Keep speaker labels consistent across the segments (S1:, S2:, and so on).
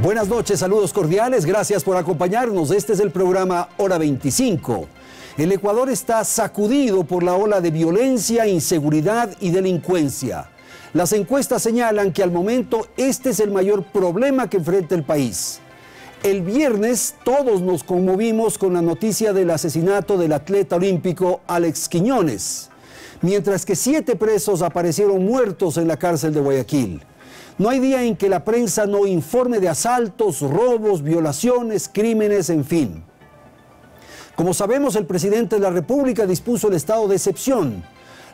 S1: Buenas noches, saludos cordiales, gracias por acompañarnos. Este es el programa Hora 25. El Ecuador está sacudido por la ola de violencia, inseguridad y delincuencia. Las encuestas señalan que al momento este es el mayor problema que enfrenta el país. El viernes todos nos conmovimos con la noticia del asesinato del atleta olímpico Alex Quiñones, mientras que 7 presos aparecieron muertos en la cárcel de Guayaquil. No hay día en que la prensa no informe de asaltos, robos, violaciones, crímenes, en fin. Como sabemos, el presidente de la República dispuso el estado de excepción.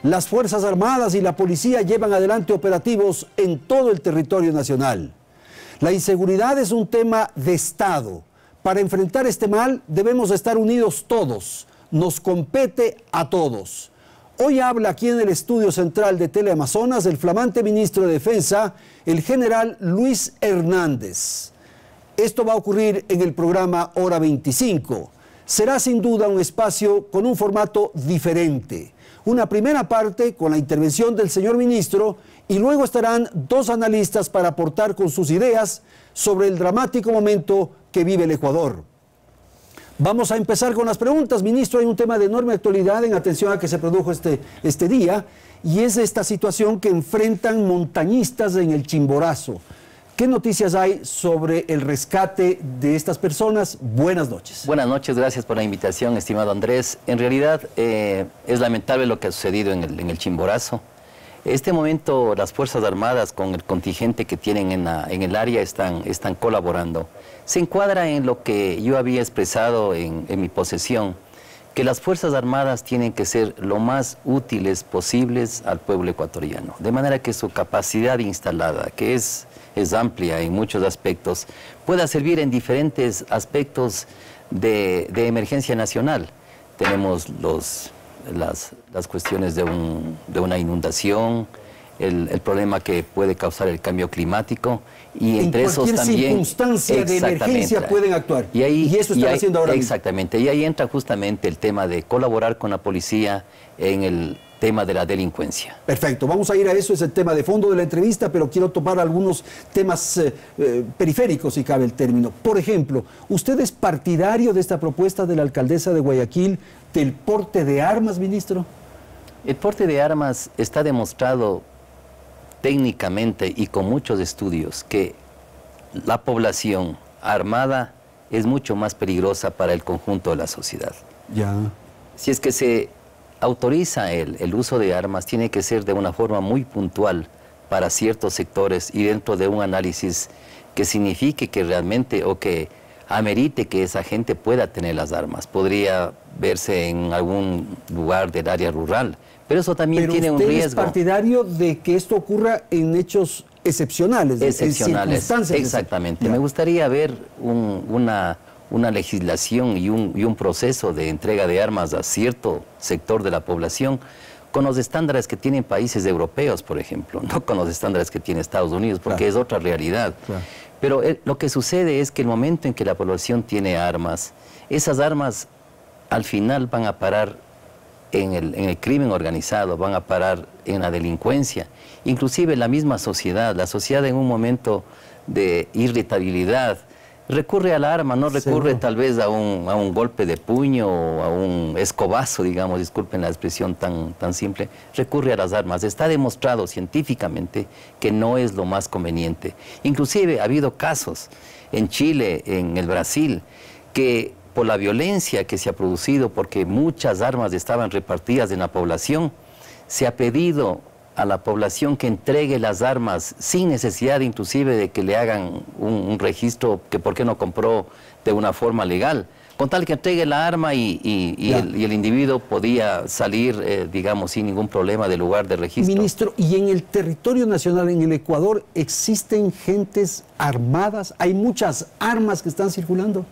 S1: Las Fuerzas Armadas y la policía llevan adelante operativos en todo el territorio nacional. La inseguridad es un tema de Estado. Para enfrentar este mal debemos estar unidos todos. Nos compete a todos. Hoy habla aquí en el estudio central de Teleamazonas el flamante ministro de Defensa, el general Luis Hernández. Esto va a ocurrir en el programa Hora 25. Será sin duda un espacio con un formato diferente. Una primera parte con la intervención del señor ministro y luego estarán 2 analistas para aportar con sus ideas sobre el dramático momento que vive el Ecuador. Vamos a empezar con las preguntas. Ministro, hay un tema de enorme actualidad en atención a que se produjo este día y es esta situación que enfrentan montañistas en el Chimborazo. ¿Qué noticias hay sobre el rescate de estas personas? Buenas noches.
S2: Buenas noches, gracias por la invitación, estimado Andrés. En realidad es lamentable lo que ha sucedido en el Chimborazo. En este momento las Fuerzas Armadas con el contingente que tienen en el área están colaborando. Se encuadra en lo que yo había expresado en mi posesión, que las Fuerzas Armadas tienen que ser lo más útiles posibles al pueblo ecuatoriano, de manera que su capacidad instalada, que es amplia en muchos aspectos, pueda servir en diferentes aspectos de emergencia nacional. Tenemos las cuestiones de una inundación, el problema que puede causar el cambio climático y entre esos también... En cualquier
S1: circunstancia de emergencia pueden actuar y eso están haciendo ahora mismo.
S2: Exactamente, y ahí entra justamente el tema de colaborar con la policía en el tema de la delincuencia.
S1: Perfecto, vamos a ir a eso, es el tema de fondo de la entrevista, pero quiero tomar algunos temas periféricos, si cabe el término. Por ejemplo, ¿usted es partidario de esta propuesta de la alcaldesa de Guayaquil del porte de armas, ministro?
S2: El porte de armas está demostrado técnicamente y con muchos estudios que la población armada es mucho más peligrosa para el conjunto de la sociedad.
S1: Ya.
S2: Si es que se autoriza el uso de armas, tiene que ser de una forma muy puntual para ciertos sectores y dentro de un análisis que signifique que realmente o que amerite que esa gente pueda tener las armas. Podría verse en algún lugar del área rural, pero eso también tiene un riesgo.
S1: ¿Pero usted es partidario de que esto ocurra en hechos excepcionales?
S2: Excepcionales,
S1: en circunstancias
S2: exactamente. Me gustaría ver una legislación y un proceso de entrega de armas a cierto sector de la población con los estándares que tienen países europeos, por ejemplo, no con los estándares que tiene Estados Unidos, porque es otra realidad. Claro. Pero lo que sucede es que el momento en que la población tiene armas, esas armas al final van a parar en el crimen organizado, van a parar en la delincuencia. Inclusive la misma sociedad, la sociedad en un momento de irritabilidad, recurre a la arma, no recurre tal vez a un golpe de puño o a un escobazo, digamos, disculpen la expresión tan simple, recurre a las armas. Está demostrado científicamente que no es lo más conveniente. Inclusive ha habido casos en Chile, en el Brasil, que por la violencia que se ha producido, porque muchas armas estaban repartidas en la población, se ha pedido a la población que entregue las armas sin necesidad inclusive de que le hagan un registro que por qué no compró de una forma legal, con tal que entregue la arma y el individuo podía salir, digamos, sin ningún problema del lugar de registro.
S1: Ministro, ¿y en el territorio nacional, en el Ecuador, existen gentes armadas? ¿Hay muchas armas que están circulando?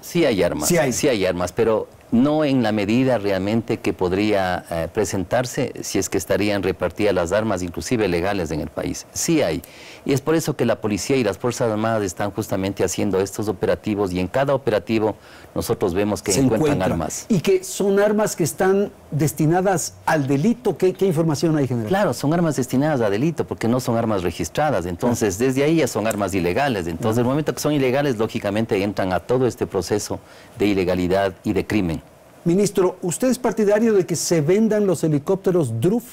S2: Sí hay armas, sí hay armas, pero no en la medida realmente que podría presentarse si es que estarían repartidas las armas, inclusive legales en el país. Sí hay. Y es por eso que la policía y las Fuerzas Armadas están justamente haciendo estos operativos y en cada operativo nosotros vemos que encuentran armas.
S1: Y que son armas que están destinadas al delito. ¿Qué información hay, general?
S2: Claro, son armas destinadas a delito porque no son armas registradas. Entonces, desde ahí ya son armas ilegales. Entonces, en el momento que son ilegales, lógicamente entran a todo este proceso de ilegalidad y de crimen.
S1: Ministro, ¿usted es partidario de que se vendan los helicópteros DRUF?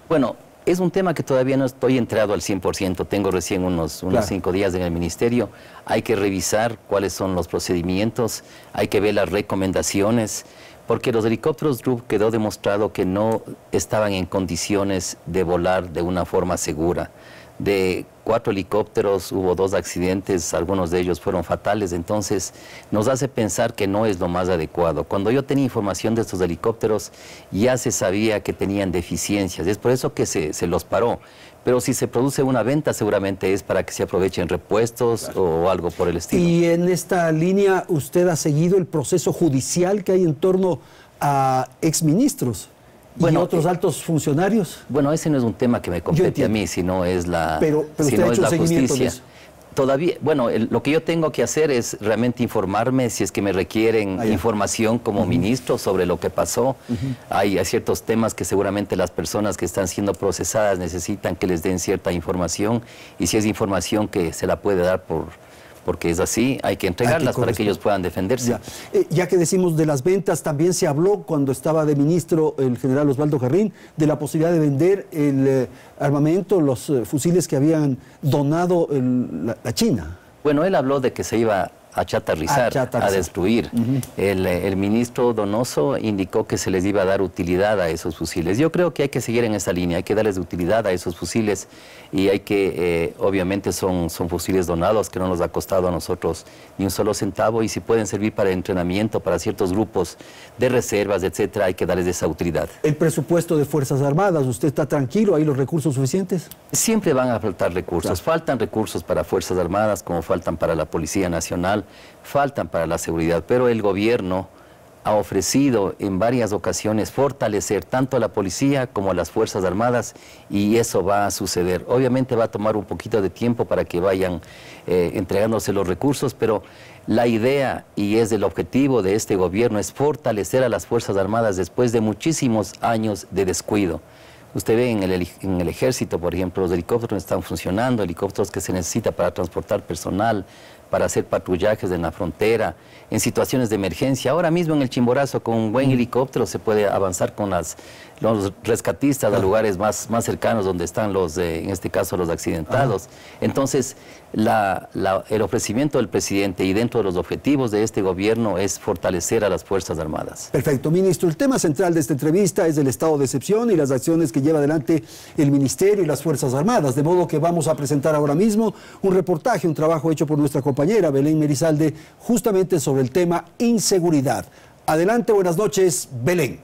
S2: Bueno, es un tema que todavía no estoy entrado al 100%, tengo recién unos 5 días en el ministerio. Hay que revisar cuáles son los procedimientos, hay que ver las recomendaciones, porque los helicópteros DRUF quedó demostrado que no estaban en condiciones de volar de una forma segura. De 4 helicópteros hubo 2 accidentes, algunos de ellos fueron fatales, entonces nos hace pensar que no es lo más adecuado. Cuando yo tenía información de estos helicópteros ya se sabía que tenían deficiencias, es por eso que se los paró. Pero si se produce una venta seguramente es para que se aprovechen repuestos o algo por el estilo.
S1: Y en esta línea usted ha seguido el proceso judicial que hay en torno a exministros. Bueno, ¿y otros altos funcionarios?
S2: Bueno, ese no es un tema que me compete a mí, sino es la,
S1: pero usted ha hecho un seguimiento de eso.
S2: Todavía, bueno, lo que yo tengo que hacer es realmente informarme si es que me requieren información como ministro sobre lo que pasó. Hay ciertos temas que seguramente las personas que están siendo procesadas necesitan que les den cierta información y si es información que se la puede dar porque es así, hay que entregarlas para que ellos puedan defenderse.
S1: Ya que decimos de las ventas, también se habló cuando estaba de ministro el general Osvaldo Jarrín de la posibilidad de vender el armamento, los fusiles que habían donado la China.
S2: Bueno, él habló de que se iba a chatarrizar, a destruir. El ministro Donoso indicó que se les iba a dar utilidad a esos fusiles. Yo creo que hay que seguir en esa línea, hay que darles utilidad a esos fusiles y hay que, obviamente son fusiles donados que no nos ha costado a nosotros ni un solo centavo y si pueden servir para entrenamiento, para ciertos grupos de reservas, etcétera, hay que darles esa utilidad.
S1: El presupuesto de Fuerzas Armadas, ¿usted está tranquilo? ¿Hay los recursos suficientes?
S2: Siempre van a faltar recursos. Faltan recursos para Fuerzas Armadas como faltan para la Policía Nacional, faltan para la seguridad, pero el gobierno ha ofrecido en varias ocasiones fortalecer tanto a la policía como a las Fuerzas Armadas y eso va a suceder. Obviamente va a tomar un poquito de tiempo para que vayan entregándose los recursos, pero la idea y es el objetivo de este gobierno es fortalecer a las Fuerzas Armadas después de muchísimos años de descuido. Usted ve en el ejército, por ejemplo, los helicópteros están funcionando, helicópteros que se necesita para transportar personal, para hacer patrullajes en la frontera, en situaciones de emergencia. Ahora mismo en el Chimborazo, con un buen helicóptero, se puede avanzar con los rescatistas a lugares más cercanos donde están en este caso, los accidentados. Entonces, el ofrecimiento del presidente y dentro de los objetivos de este gobierno es fortalecer a las Fuerzas Armadas.
S1: Perfecto, ministro. El tema central de esta entrevista es el estado de excepción y las acciones que lleva adelante el Ministerio y las Fuerzas Armadas. De modo que vamos a presentar ahora mismo un reportaje, un trabajo hecho por nuestra compañera Belén Merizalde, justamente sobre el tema inseguridad. Adelante, buenas noches, Belén.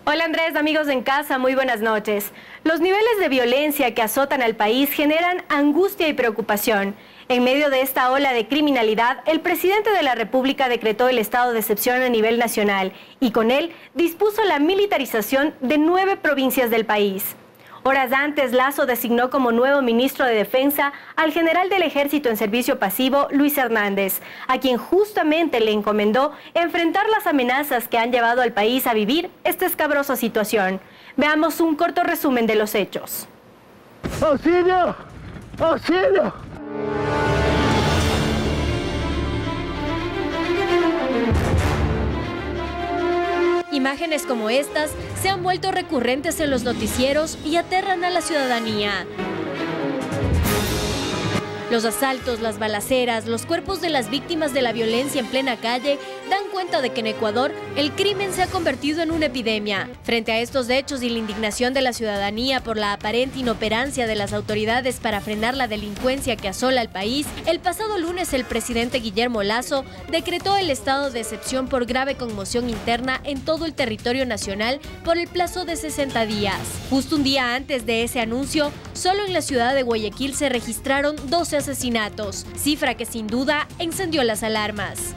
S3: Hola Andrés, amigos en casa, muy buenas noches. Los niveles de violencia que azotan al país generan angustia y preocupación. En medio de esta ola de criminalidad, el presidente de la República decretó el estado de excepción a nivel nacional y con él dispuso la militarización de 9 provincias del país. Horas antes, Lasso designó como nuevo ministro de Defensa al general del Ejército en servicio pasivo, Luis Hernández, a quien justamente le encomendó enfrentar las amenazas que han llevado al país a vivir esta escabrosa situación. Veamos un corto resumen de los hechos.
S4: ¡Auxilio! ¡Auxilio!
S5: Imágenes como estas se han vuelto recurrentes en los noticieros y aterran a la ciudadanía. Los asaltos, las balaceras, los cuerpos de las víctimas de la violencia en plena calle dan cuenta de que en Ecuador el crimen se ha convertido en una epidemia. Frente a estos hechos y la indignación de la ciudadanía por la aparente inoperancia de las autoridades para frenar la delincuencia que asola al país, el pasado lunes el presidente Guillermo Lasso decretó el estado de excepción por grave conmoción interna en todo el territorio nacional por el plazo de 60 días. Justo un día antes de ese anuncio, solo en la ciudad de Guayaquil se registraron 12 asesinatos, cifra que sin duda encendió las alarmas.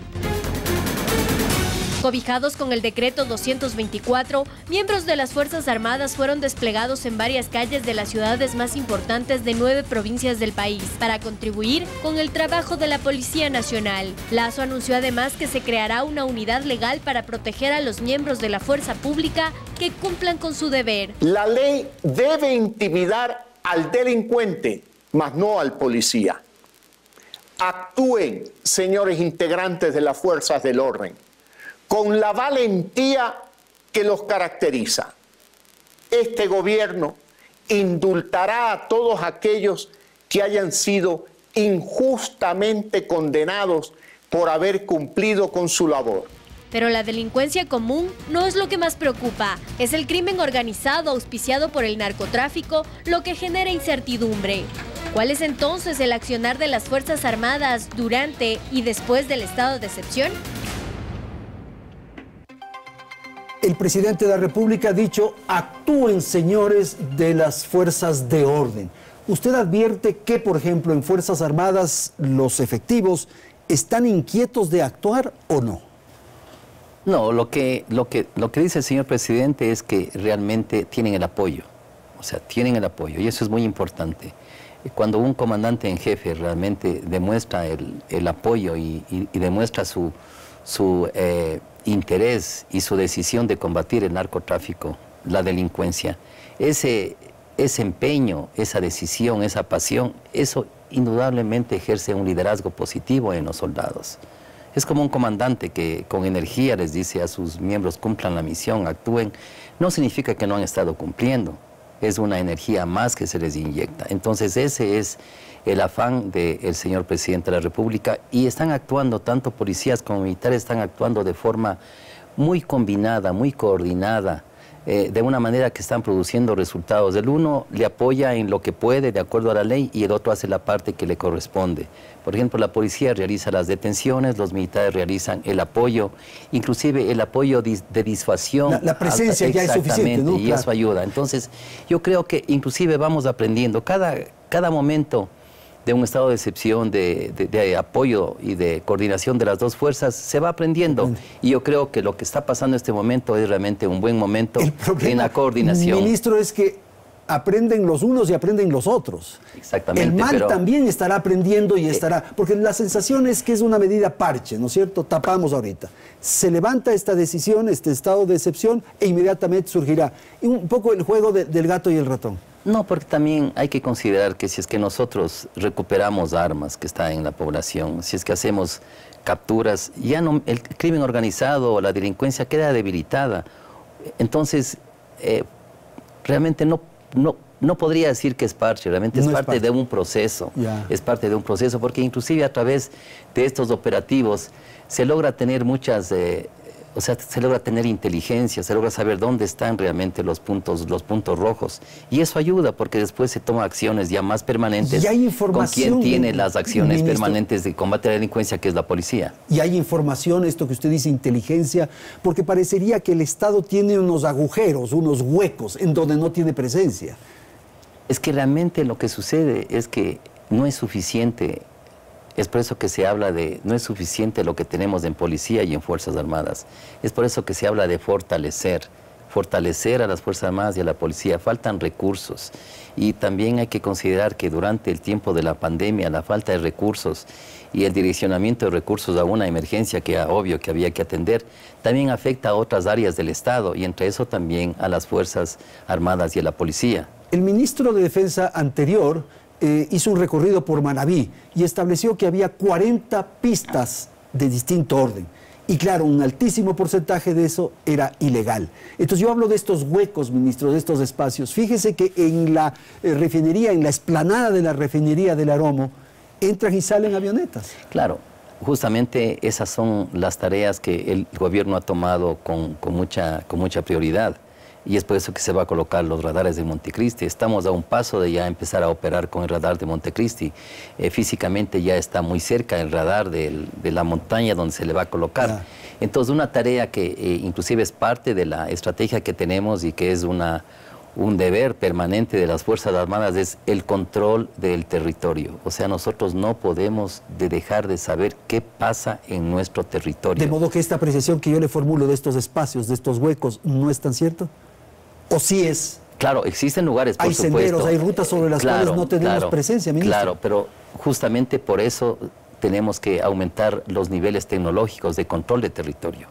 S5: Cobijados con el decreto 224, miembros de las Fuerzas Armadas fueron desplegados en varias calles de las ciudades más importantes de 9 provincias del país para contribuir con el trabajo de la Policía Nacional. Lazo anunció además que se creará una unidad legal para proteger a los miembros de la fuerza pública que cumplan con su deber.
S6: La ley debe intimidar al delincuente, mas no al policía. Actúen, señores integrantes de las fuerzas del orden, con la valentía que los caracteriza. Este gobierno indultará a todos aquellos que hayan sido injustamente condenados por haber cumplido con su labor.
S5: Pero la delincuencia común no es lo que más preocupa. Es el crimen organizado auspiciado por el narcotráfico lo que genera incertidumbre. ¿Cuál es entonces el accionar de las Fuerzas Armadas durante y después del estado de excepción?
S1: El presidente de la República ha dicho: actúen, señores de las fuerzas de orden. ¿Usted advierte que, por ejemplo, en Fuerzas Armadas los efectivos están inquietos de actuar o no?
S2: No, lo que dice el señor presidente es que realmente tienen el apoyo. O sea, tienen el apoyo y eso es muy importante. Cuando un comandante en jefe realmente demuestra el apoyo y demuestra su interés y su decisión de combatir el narcotráfico, la delincuencia, ese empeño, esa decisión, esa pasión, eso indudablemente ejerce un liderazgo positivo en los soldados. Es como un comandante que con energía les dice a sus miembros: cumplan la misión, actúen. No significa que no han estado cumpliendo, es una energía más que se les inyecta. Entonces ese es el afán del señor presidente de la República, y están actuando, tanto policías como militares están actuando de forma muy combinada, muy coordinada, de una manera que están produciendo resultados. El uno le apoya en lo que puede de acuerdo a la ley y el otro hace la parte que le corresponde. Por ejemplo, la policía realiza las detenciones, los militares realizan el apoyo, inclusive el apoyo de disuasión.
S1: La presencia ya es suficiente, ¿no?
S2: Y claro, eso ayuda. Entonces, yo creo que inclusive vamos aprendiendo cada momento de un estado de excepción, de apoyo y de coordinación de las dos fuerzas, se va aprendiendo. Y yo creo que lo que está pasando en este momento es realmente un buen momento en la coordinación.
S1: Ministro, es que aprenden los unos y aprenden los otros.
S2: Exactamente.
S1: El mal también estará aprendiendo y estará... Porque la sensación es que es una medida parche, ¿no es cierto? Tapamos ahorita. Se levanta esta decisión, este estado de excepción, e inmediatamente surgirá un poco el juego del gato y el ratón.
S2: No, porque también hay que considerar que si es que nosotros recuperamos armas que están en la población, si es que hacemos capturas, ya no, el crimen organizado o la delincuencia queda debilitada. Entonces, realmente no podría decir que es parche, realmente es parte de un proceso. Es parte de un proceso, porque inclusive a través de estos operativos se logra tener muchas... se logra tener inteligencia, se logra saber dónde están realmente los puntos rojos. Y eso ayuda porque después se toman acciones ya más permanentes.
S1: ¿Y hay información,
S2: con quien tiene las acciones
S1: ministro,
S2: permanentes de combate a la delincuencia, que es la policía?
S1: Y hay información, esto que usted dice, inteligencia, porque parecería que el Estado tiene unos agujeros, unos huecos en donde no tiene presencia.
S2: Es que realmente lo que sucede es que no es suficiente. Es por eso que se habla de, no es suficiente lo que tenemos en policía y en Fuerzas Armadas. Es por eso que se habla de fortalecer a las Fuerzas Armadas y a la policía. Faltan recursos. Y también hay que considerar que durante el tiempo de la pandemia, la falta de recursos y el direccionamiento de recursos a una emergencia que obvio que había que atender, también afecta a otras áreas del Estado, y entre eso también a las Fuerzas Armadas y a la policía.
S1: El ministro de Defensa anterior hizo un recorrido por Manabí y estableció que había 40 pistas de distinto orden. Y claro, un altísimo porcentaje de eso era ilegal. Entonces yo hablo de estos huecos, ministro, de estos espacios. Fíjese que en la refinería, en la explanada de la refinería del Aromo, entran y salen avionetas.
S2: Claro, justamente esas son las tareas que el gobierno ha tomado con mucha prioridad. Y es por eso que se va a colocar los radares de Montecristi. Estamos a un paso de ya empezar a operar con el radar de Montecristi. Físicamente ya está muy cerca el radar de la montaña donde se le va a colocar. Entonces, una tarea que inclusive es parte de la estrategia que tenemos y que es una un deber permanente de las Fuerzas Armadas es el control del territorio. O sea, nosotros no podemos dejar de saber qué pasa en nuestro territorio.
S1: De modo que esta apreciación que yo le formulo de estos espacios, de estos huecos, ¿no es tan cierto? ¿O sí es?
S2: Claro, existen lugares, por supuesto.
S1: Hay senderos, hay rutas sobre las cuales no tenemos presencia, ministro.
S2: Claro, pero justamente por eso tenemos que aumentar los niveles tecnológicos de control de territorio.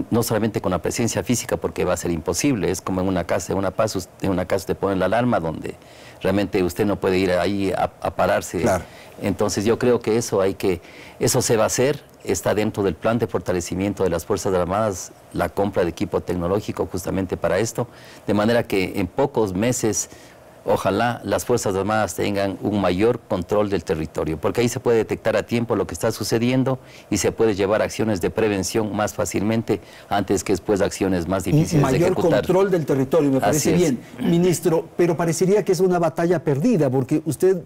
S2: No solamente con la presencia física, porque va a ser imposible. Es como en una casa, en una casa te ponen la alarma donde realmente usted no puede ir ahí a pararse.
S1: Claro.
S2: Entonces yo creo que eso se va a hacer. Está dentro del plan de fortalecimiento de las Fuerzas Armadas la compra de equipo tecnológico justamente para esto, de manera que en pocos meses ojalá las Fuerzas Armadas tengan un mayor control del territorio, porque ahí se puede detectar a tiempo lo que está sucediendo y se puede llevar acciones de prevención más fácilmente antes que después acciones más difíciles de ejecutar.
S1: Mayor control del territorio, me parece bien, ministro, pero parecería que es una batalla perdida, porque usted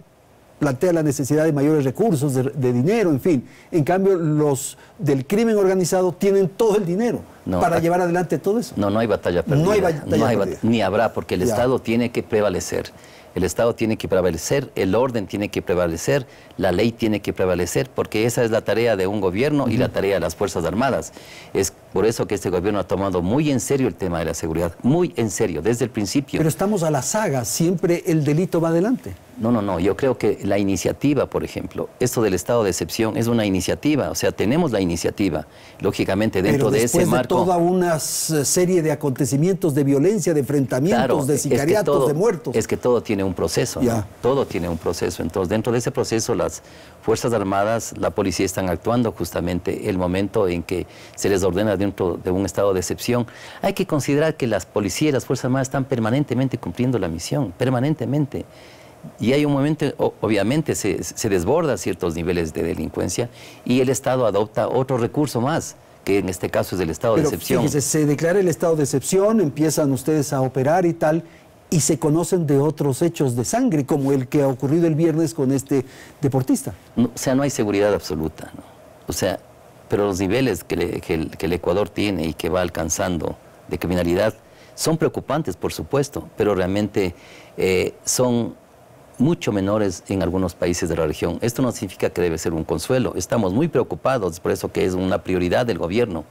S1: plantea la necesidad de mayores recursos, de dinero, en fin. En cambio, los del crimen organizado tienen todo el dinero para llevar adelante todo eso.
S2: No hay batalla perdida.
S1: No hay batalla perdida.
S2: Ni habrá, porque el Estado tiene que prevalecer. El Estado tiene que prevalecer, el orden tiene que prevalecer, la ley tiene que prevalecer, porque esa es la tarea de un gobierno y la tarea de las Fuerzas Armadas. Es por eso que este gobierno ha tomado muy en serio el tema de la seguridad, muy en serio, desde el principio.
S1: Pero estamos a la saga, siempre el delito va adelante.
S2: No, yo creo que la iniciativa, por ejemplo, esto del estado de excepción es una iniciativa, o sea, tenemos la iniciativa, lógicamente dentro de ese marco.
S1: Pero después de toda una serie de acontecimientos, de violencia, de enfrentamientos, claro, de sicariatos, de muertos.
S2: Es que todo tiene un proceso, ¿no? Todo tiene un proceso. Entonces, dentro de ese proceso, las Fuerzas Armadas, la policía están actuando justamente el momento en que se les ordena dentro de un estado de excepción. Hay que considerar que las policías y las Fuerzas Armadas están permanentemente cumpliendo la misión, permanentemente. Y hay un momento, obviamente, se desborda ciertos niveles de delincuencia y el Estado adopta otro recurso más, que en este caso es el estado de excepción.
S1: Fíjese, se declara el estado de excepción, empiezan ustedes a operar y tal, y se conocen de otros hechos de sangre, como el que ha ocurrido el viernes con este deportista.
S2: No, o sea, no hay seguridad absoluta, ¿no? O sea, pero los niveles que el Ecuador tiene y que va alcanzando de criminalidad son preocupantes, por supuesto, pero realmente son mucho menores en algunos países de la región. Esto no significa que debe ser un consuelo. Estamos muy preocupados, por eso que es una prioridad del gobierno.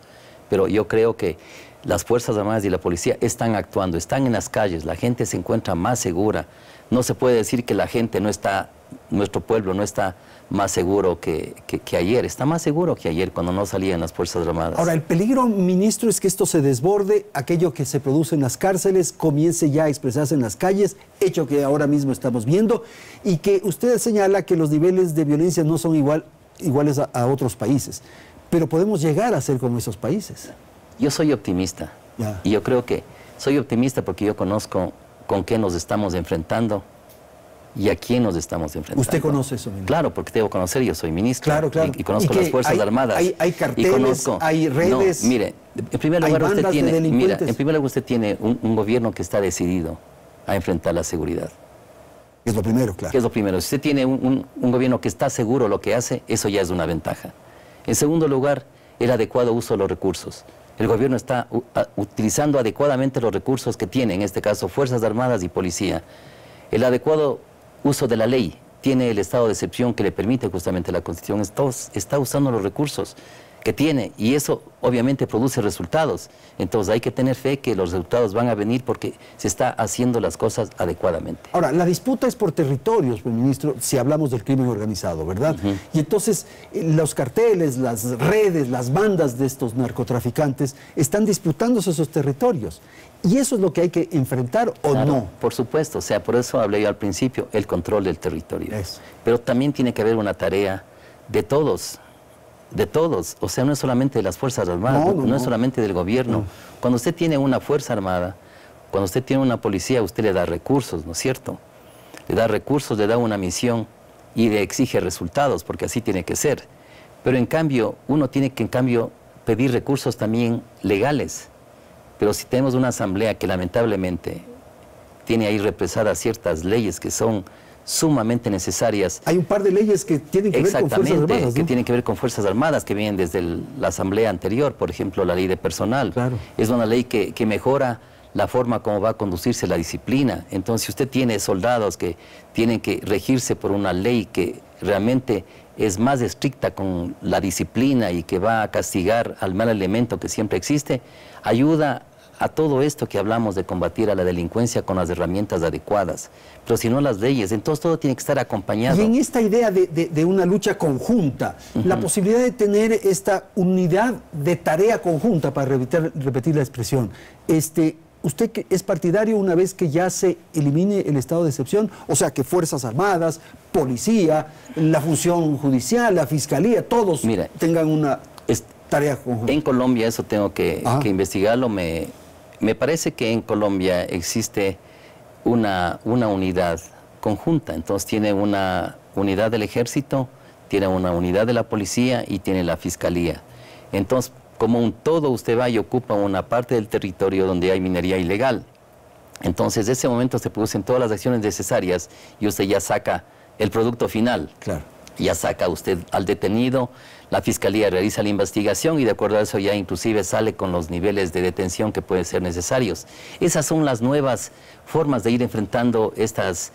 S2: Pero yo creo que las Fuerzas Armadas y la policía están actuando, están en las calles, la gente se encuentra más segura. No se puede decir que la gente no está, nuestro pueblo no está más seguro que ayer. Está más seguro que ayer cuando no salían las Fuerzas Armadas.
S1: Ahora, el peligro, ministro, es que esto se desborde, aquello que se produce en las cárceles comience ya a expresarse en las calles, hecho que ahora mismo estamos viendo, y que usted señala que los niveles de violencia no son iguales a otros países. Pero podemos llegar a ser como esos países.
S2: Yo soy optimista. Y yo creo que soy optimista porque yo conozco con qué nos estamos enfrentando y a quién nos estamos enfrentando.
S1: ¿Usted conoce eso, ministro?
S2: Claro, porque debo conocer, yo soy ministro.
S1: Claro.
S2: Y conozco las Fuerzas Armadas.
S1: Hay carteles, hay redes.
S2: No, mire, en primer lugar usted tiene un gobierno que está decidido a enfrentar la seguridad.
S1: Es lo primero, claro.
S2: Es lo primero. Si usted tiene un gobierno que está seguro de lo que hace, eso ya es una ventaja. En segundo lugar, el adecuado uso de los recursos. El gobierno está utilizando adecuadamente los recursos que tiene, en este caso Fuerzas Armadas y Policía. El adecuado uso de la ley. Tiene el estado de excepción que le permite justamente la Constitución. Está usando los recursos que tiene y eso obviamente produce resultados. Entonces hay que tener fe que los resultados van a venir porque se está haciendo las cosas adecuadamente.
S1: Ahora, la disputa es por territorios, ministro, si hablamos del crimen organizado, ¿verdad? Y entonces los carteles, las redes, las bandas de estos narcotraficantes están disputándose esos territorios. ¿Y eso es lo que hay que enfrentar o no?
S2: Por supuesto, o sea, por eso hablé yo al principio, el control del territorio. Pero también tiene que haber una tarea de todos. De todos, o sea, no es solamente de las Fuerzas Armadas, no es solamente del gobierno. Cuando usted tiene una Fuerza Armada, cuando usted tiene una policía, usted le da recursos, ¿no es cierto? Le da recursos, le da una misión y le exige resultados, porque así tiene que ser. Pero en cambio, uno tiene que pedir recursos también legales. Pero si tenemos una asamblea que lamentablemente tiene ahí represadas ciertas leyes que son sumamente necesarias.
S1: Hay un par de leyes que tienen que ver con Fuerzas Armadas, ¿no?
S2: Que tienen que ver con Fuerzas Armadas, que vienen desde la asamblea anterior, por ejemplo, la ley de personal.
S1: Claro.
S2: Es una ley que mejora la forma como va a conducirse la disciplina. Entonces, si usted tiene soldados que tienen que regirse por una ley que realmente es más estricta con la disciplina y que va a castigar al mal elemento que siempre existe, ayuda a todo esto que hablamos de combatir a la delincuencia con las herramientas adecuadas. Pero si no las leyes, entonces todo tiene que estar acompañado.
S1: Y en esta idea de una lucha conjunta, la posibilidad de tener esta unidad de tarea conjunta, para repetir la expresión, ¿usted es partidario una vez que ya se elimine el estado de excepción? O sea, que Fuerzas Armadas, Policía, la función judicial, la Fiscalía, todos tengan una tarea conjunta.
S2: En Colombia, eso tengo que investigarlo, me parece que en Colombia existe una unidad conjunta. Entonces tiene una unidad del Ejército, tiene una unidad de la Policía y tiene la Fiscalía. Entonces, como un todo, usted va y ocupa una parte del territorio donde hay minería ilegal. Entonces, en ese momento se producen todas las acciones necesarias y usted ya saca el producto final.
S1: Claro.
S2: Ya saca usted al detenido, la Fiscalía realiza la investigación y de acuerdo a eso ya inclusive sale con los niveles de detención que pueden ser necesarios. Esas son las nuevas formas de ir enfrentando estas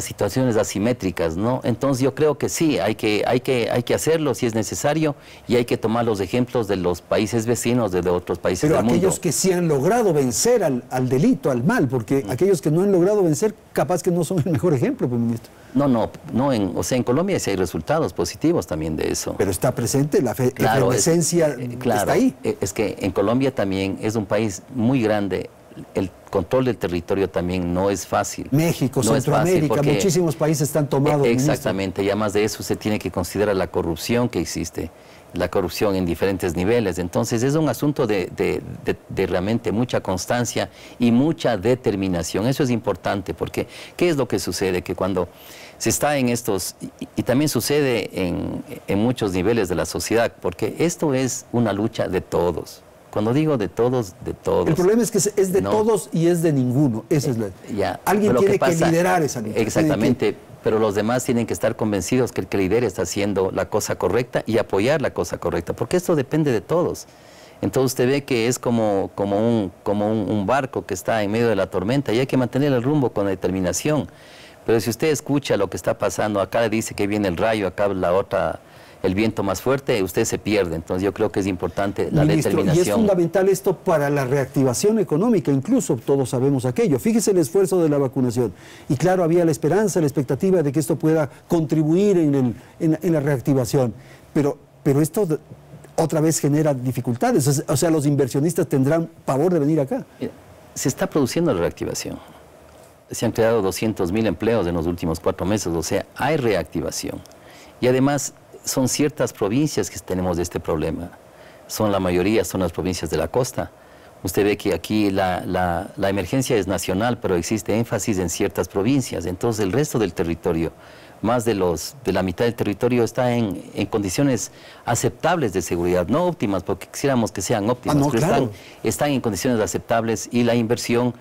S2: situaciones asimétricas, ¿no? Entonces yo creo que sí, hay que hacerlo si es necesario y hay que tomar los ejemplos de los países vecinos, de otros países del mundo.
S1: Pero aquellos que sí han logrado vencer al delito, al mal, porque aquellos que no han logrado vencer, capaz que no son el mejor ejemplo, pues, ministro.
S2: O sea, en Colombia sí hay resultados positivos también de eso.
S1: Pero está presente, la efervescencia está ahí.
S2: Es que en Colombia también es un país muy grande. El control del territorio también no es fácil.
S1: México, no Centroamérica, porque muchísimos países están tomados.
S2: Exactamente, y además de eso se tiene que considerar la corrupción que existe, la corrupción en diferentes niveles. Entonces es un asunto de realmente mucha constancia y mucha determinación. Eso es importante porque ¿qué es lo que sucede? Que cuando se está en estos, y también sucede en muchos niveles de la sociedad, porque esto es una lucha de todos. Cuando digo de todos, de todos.
S1: El problema es que es de todos y es de ninguno. Esa es alguien tiene que liderar esa lucha.
S2: Exactamente, pero los demás tienen que estar convencidos que el que lidera está haciendo la cosa correcta y apoyar la cosa correcta, porque esto depende de todos. Entonces usted ve que es como un barco que está en medio de la tormenta y hay que mantener el rumbo con determinación. Pero si usted escucha lo que está pasando, acá le dice que viene el rayo, acá la otra, el viento más fuerte, usted se pierde. Entonces yo creo que es importante la determinación.
S1: Y es fundamental esto para la reactivación económica, incluso todos sabemos aquello. Fíjese el esfuerzo de la vacunación. Y claro, había la esperanza, la expectativa de que esto pueda contribuir en la reactivación. Pero esto otra vez genera dificultades. O sea, los inversionistas tendrán pavor de venir acá.
S2: Se está produciendo la reactivación. Se han creado 200.000 empleos en los últimos 4 meses. O sea, hay reactivación. Y además son ciertas provincias que tenemos de este problema. La mayoría son las provincias de la costa. Usted ve que aquí la emergencia es nacional, pero existe énfasis en ciertas provincias. Entonces el resto del territorio, más de la mitad del territorio está en condiciones aceptables de seguridad, no óptimas, porque quisiéramos que sean óptimas, pero claro, están en condiciones aceptables y la inversión,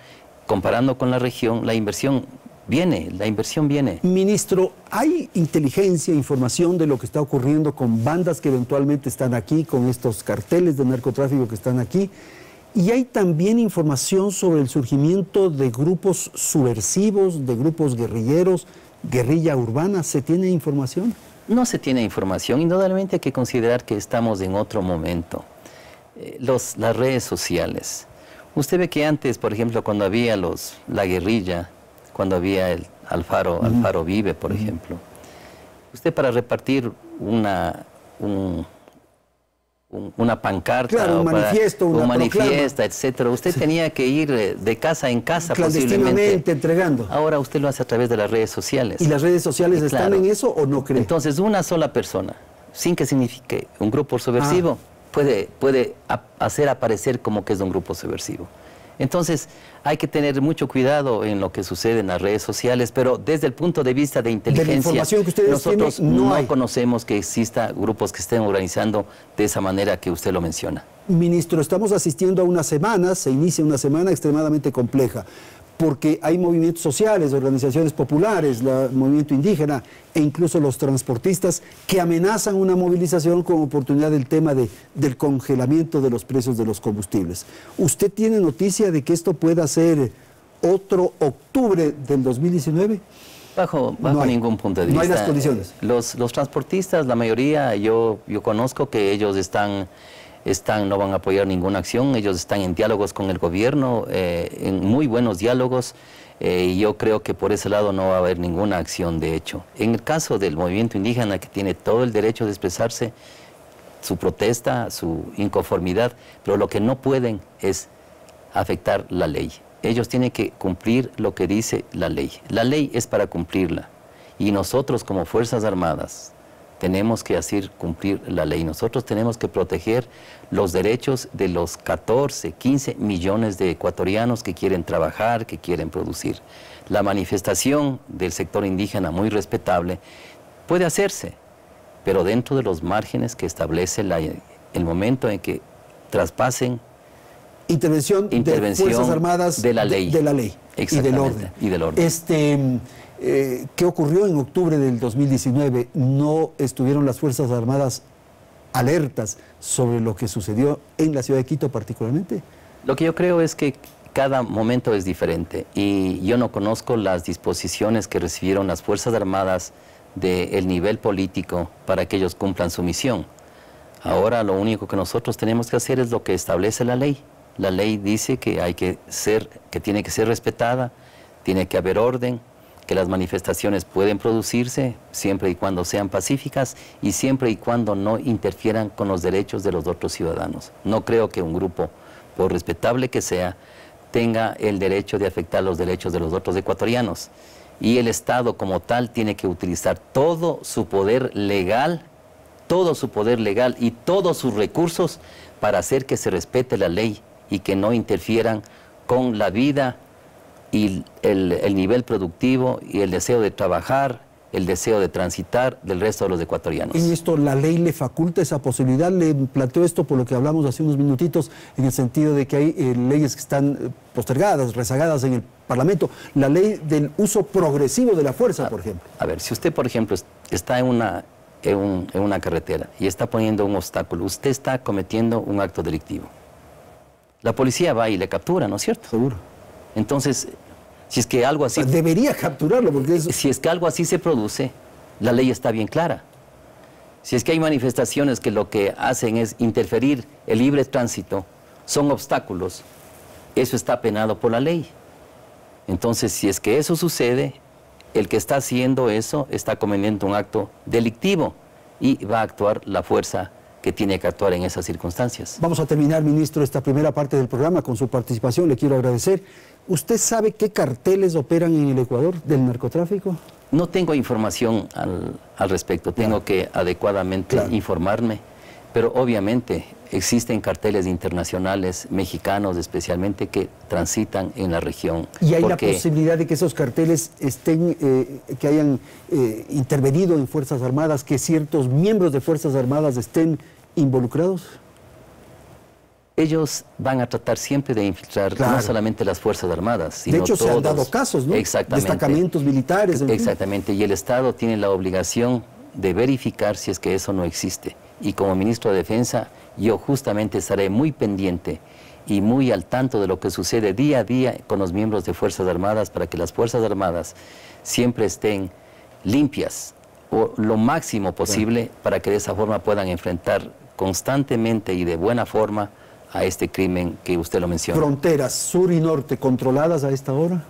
S2: comparando con la región, la inversión viene.
S1: Ministro, ¿hay inteligencia, información de lo que está ocurriendo con bandas que eventualmente están aquí, con estos carteles de narcotráfico que están aquí? ¿Y hay también información sobre el surgimiento de grupos subversivos, de grupos guerrilleros, guerrilla urbana? ¿Se tiene información?
S2: No se tiene información. Indudablemente hay que considerar que estamos en otro momento. Las redes sociales. Usted ve que antes, por ejemplo, cuando había la guerrilla, cuando había el Alfaro Vive, por ejemplo, usted para repartir una pancarta,
S1: claro, un
S2: manifiesto, etcétera, usted tenía que ir de casa en casa
S1: clandestinamente entregando.
S2: Ahora usted lo hace a través de las redes sociales.
S1: ¿Y las redes sociales están en eso o no cree?
S2: Entonces una sola persona, sin que signifique un grupo subversivo, puede hacer aparecer como que es un grupo subversivo. Entonces, hay que tener mucho cuidado en lo que sucede en las redes sociales, pero desde el punto de vista de inteligencia,
S1: de la información que ustedes
S2: nosotros
S1: tienen,
S2: no conocemos que exista grupos que estén organizando de esa manera que usted lo menciona.
S1: Ministro, estamos asistiendo a una semana, se inicia una semana extremadamente compleja. porque hay movimientos sociales, organizaciones populares, el movimiento indígena e incluso los transportistas que amenazan una movilización con oportunidad del tema del congelamiento de los precios de los combustibles. ¿Usted tiene noticia de que esto pueda ser otro octubre del 2019?
S2: Bajo ningún punto de vista.
S1: No hay las condiciones.
S2: Los transportistas, la mayoría, yo conozco que ellos no van a apoyar ninguna acción, ellos están en diálogos con el gobierno, en muy buenos diálogos, y yo creo que por ese lado no va a haber ninguna acción de hecho. En el caso del movimiento indígena, que tiene todo el derecho de expresarse, su protesta, su inconformidad, pero lo que no pueden es afectar la ley. Ellos tienen que cumplir lo que dice la ley. La ley es para cumplirla, y nosotros como Fuerzas Armadas tenemos que hacer cumplir la ley. Nosotros tenemos que proteger los derechos de los 14, 15 millones de ecuatorianos que quieren trabajar, que quieren producir. La manifestación del sector indígena, muy respetable, puede hacerse, pero dentro de los márgenes que establece el momento en que traspasen
S1: intervención de Fuerzas Armadas
S2: de la ley,
S1: y del orden. ¿Qué ocurrió en octubre del 2019? ¿No estuvieron las Fuerzas Armadas alertas sobre lo que sucedió en la ciudad de Quito particularmente?
S2: Lo que yo creo es que cada momento es diferente, y yo no conozco las disposiciones que recibieron las Fuerzas Armadas del nivel político para que ellos cumplan su misión. Ahora lo único que nosotros tenemos que hacer es lo que establece la ley. La ley dice que tiene que ser respetada, tiene que haber orden, que las manifestaciones pueden producirse siempre y cuando sean pacíficas y siempre y cuando no interfieran con los derechos de los otros ciudadanos. No creo que un grupo, por respetable que sea, tenga el derecho de afectar los derechos de los otros ecuatorianos. Y el Estado como tal tiene que utilizar todo su poder legal y todos sus recursos para hacer que se respete la ley y que no interfieran con la vida y el nivel productivo y el deseo de trabajar, el deseo de transitar del resto de los ecuatorianos.
S1: En esto la ley le faculta esa posibilidad. Le planteo esto por lo que hablamos hace unos minutitos, en el sentido de que hay leyes que están postergadas, rezagadas en el Parlamento. La ley del uso progresivo de la fuerza, por ejemplo.
S2: A ver, si usted, por ejemplo, está en una carretera y está poniendo un obstáculo, usted está cometiendo un acto delictivo. La policía va y le captura, ¿no es cierto?
S1: Seguro.
S2: Entonces, si es que algo así...
S1: Debería capturarlo, porque es...
S2: Si es que algo así se produce, la ley está bien clara. Si es que hay manifestaciones que lo que hacen es interferir el libre tránsito, son obstáculos, eso está penado por la ley. Entonces, si es que eso sucede, el que está haciendo eso está cometiendo un acto delictivo y va a actuar la fuerza que tiene que actuar en esas circunstancias.
S1: Vamos a terminar, ministro, esta primera parte del programa con su participación. Le quiero agradecer. ¿Usted sabe qué carteles operan en el Ecuador del narcotráfico?
S2: No tengo información al respecto. Tengo que adecuadamente informarme, pero obviamente existen carteles internacionales, mexicanos especialmente, que transitan en la región.
S1: ¿Y hay la posibilidad de que esos carteles que hayan intervenido en Fuerzas Armadas, que ciertos miembros de Fuerzas Armadas estén involucrados?
S2: Ellos van a tratar siempre de infiltrar no solamente las Fuerzas Armadas, sino
S1: de hecho,
S2: todos.
S1: Se han dado casos, ¿no?
S2: Exactamente.
S1: Destacamentos militares.
S2: Exactamente, y el Estado tiene la obligación de verificar si es que eso no existe. Y como ministro de Defensa, yo justamente estaré muy pendiente y muy al tanto de lo que sucede día a día con los miembros de Fuerzas Armadas, para que las Fuerzas Armadas siempre estén limpias o lo máximo posible, para que de esa forma puedan enfrentar constantemente y de buena forma a este crimen que usted lo menciona.
S1: ¿Fronteras sur y norte controladas a esta hora?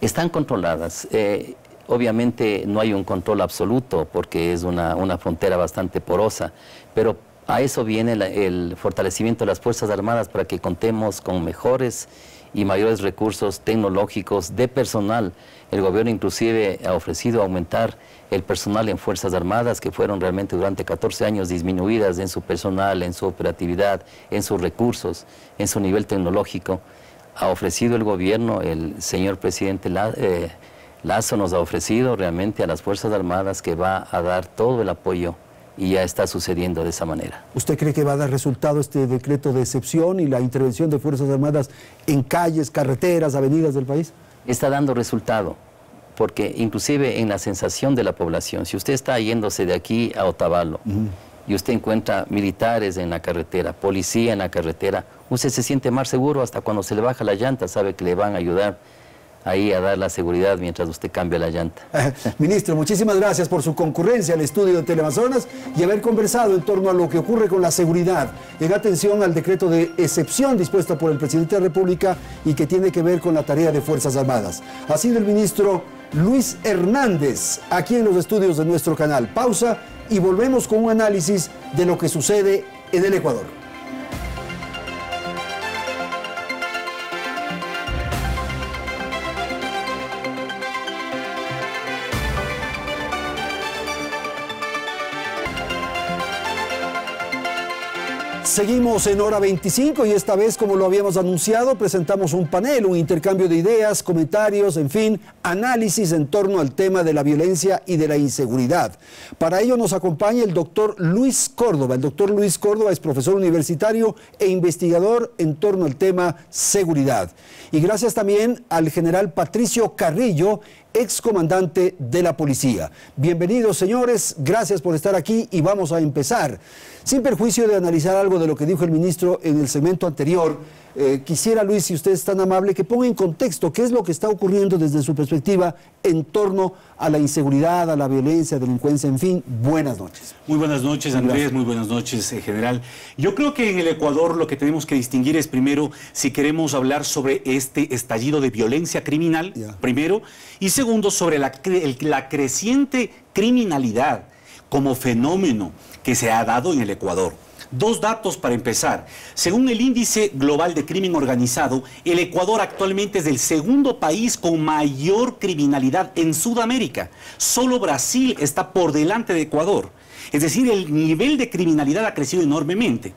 S2: Están controladas. Obviamente no hay un control absoluto porque es una frontera bastante porosa, pero a eso viene el fortalecimiento de las Fuerzas Armadas, para que contemos con mejores y mayores recursos tecnológicos de personal. El gobierno inclusive ha ofrecido aumentar el personal en Fuerzas Armadas, que fueron realmente durante 14 años disminuidas en su personal, en su operatividad, en sus recursos, en su nivel tecnológico. Ha ofrecido el gobierno, el señor presidente Lazo nos ha ofrecido realmente a las Fuerzas Armadas que va a dar todo el apoyo, y ya está sucediendo de esa manera.
S1: ¿Usted cree que va a dar resultado este decreto de excepción y la intervención de Fuerzas Armadas en calles, carreteras, avenidas del país?
S2: Está dando resultado, porque inclusive en la sensación de la población, si usted está yéndose de aquí a Otavalo, y usted encuentra militares en la carretera, policía en la carretera, usted se siente más seguro hasta cuando se le baja la llanta, sabe que le van a ayudar ahí a dar la seguridad mientras usted cambia la llanta.
S1: Ministro, muchísimas gracias por su concurrencia al estudio de Teleamazonas y haber conversado en torno a lo que ocurre con la seguridad, en atención al decreto de excepción dispuesto por el presidente de la República y que tiene que ver con la tarea de Fuerzas Armadas. Ha sido el ministro Luis Hernández, aquí en los estudios de nuestro canal. Pausa y volvemos con un análisis de lo que sucede en el Ecuador. Seguimos en Hora 25 y esta vez, como lo habíamos anunciado, presentamos un panel, un intercambio de ideas, comentarios, en fin, análisis en torno al tema de la violencia y de la inseguridad. Para ello nos acompaña el doctor Luis Córdoba. El doctor Luis Córdoba es profesor universitario e investigador en torno al tema seguridad. Y gracias también al general Patricio Carrillo, excomandante de la policía. Bienvenidos, señores, gracias por estar aquí y vamos a empezar. Sin perjuicio de analizar algo de lo que dijo el ministro en el segmento anterior, quisiera, Luis, si usted es tan amable, que ponga en contexto qué es lo que está ocurriendo desde su perspectiva en torno a la inseguridad, a la violencia, delincuencia, en fin. Buenas noches.
S7: Muy buenas noches, Andrés. Gracias. Muy buenas noches, general. Yo creo que en el Ecuador lo que tenemos que distinguir es, primero, si queremos hablar sobre este estallido de violencia criminal, primero, y segundo, sobre la creciente criminalidad como fenómeno que se ha dado en el Ecuador. Dos datos para empezar. Según el Índice Global de Crimen Organizado, el Ecuador actualmente es el segundo país con mayor criminalidad en Sudamérica. Solo Brasil está por delante de Ecuador. Es decir, el nivel de criminalidad ha crecido enormemente.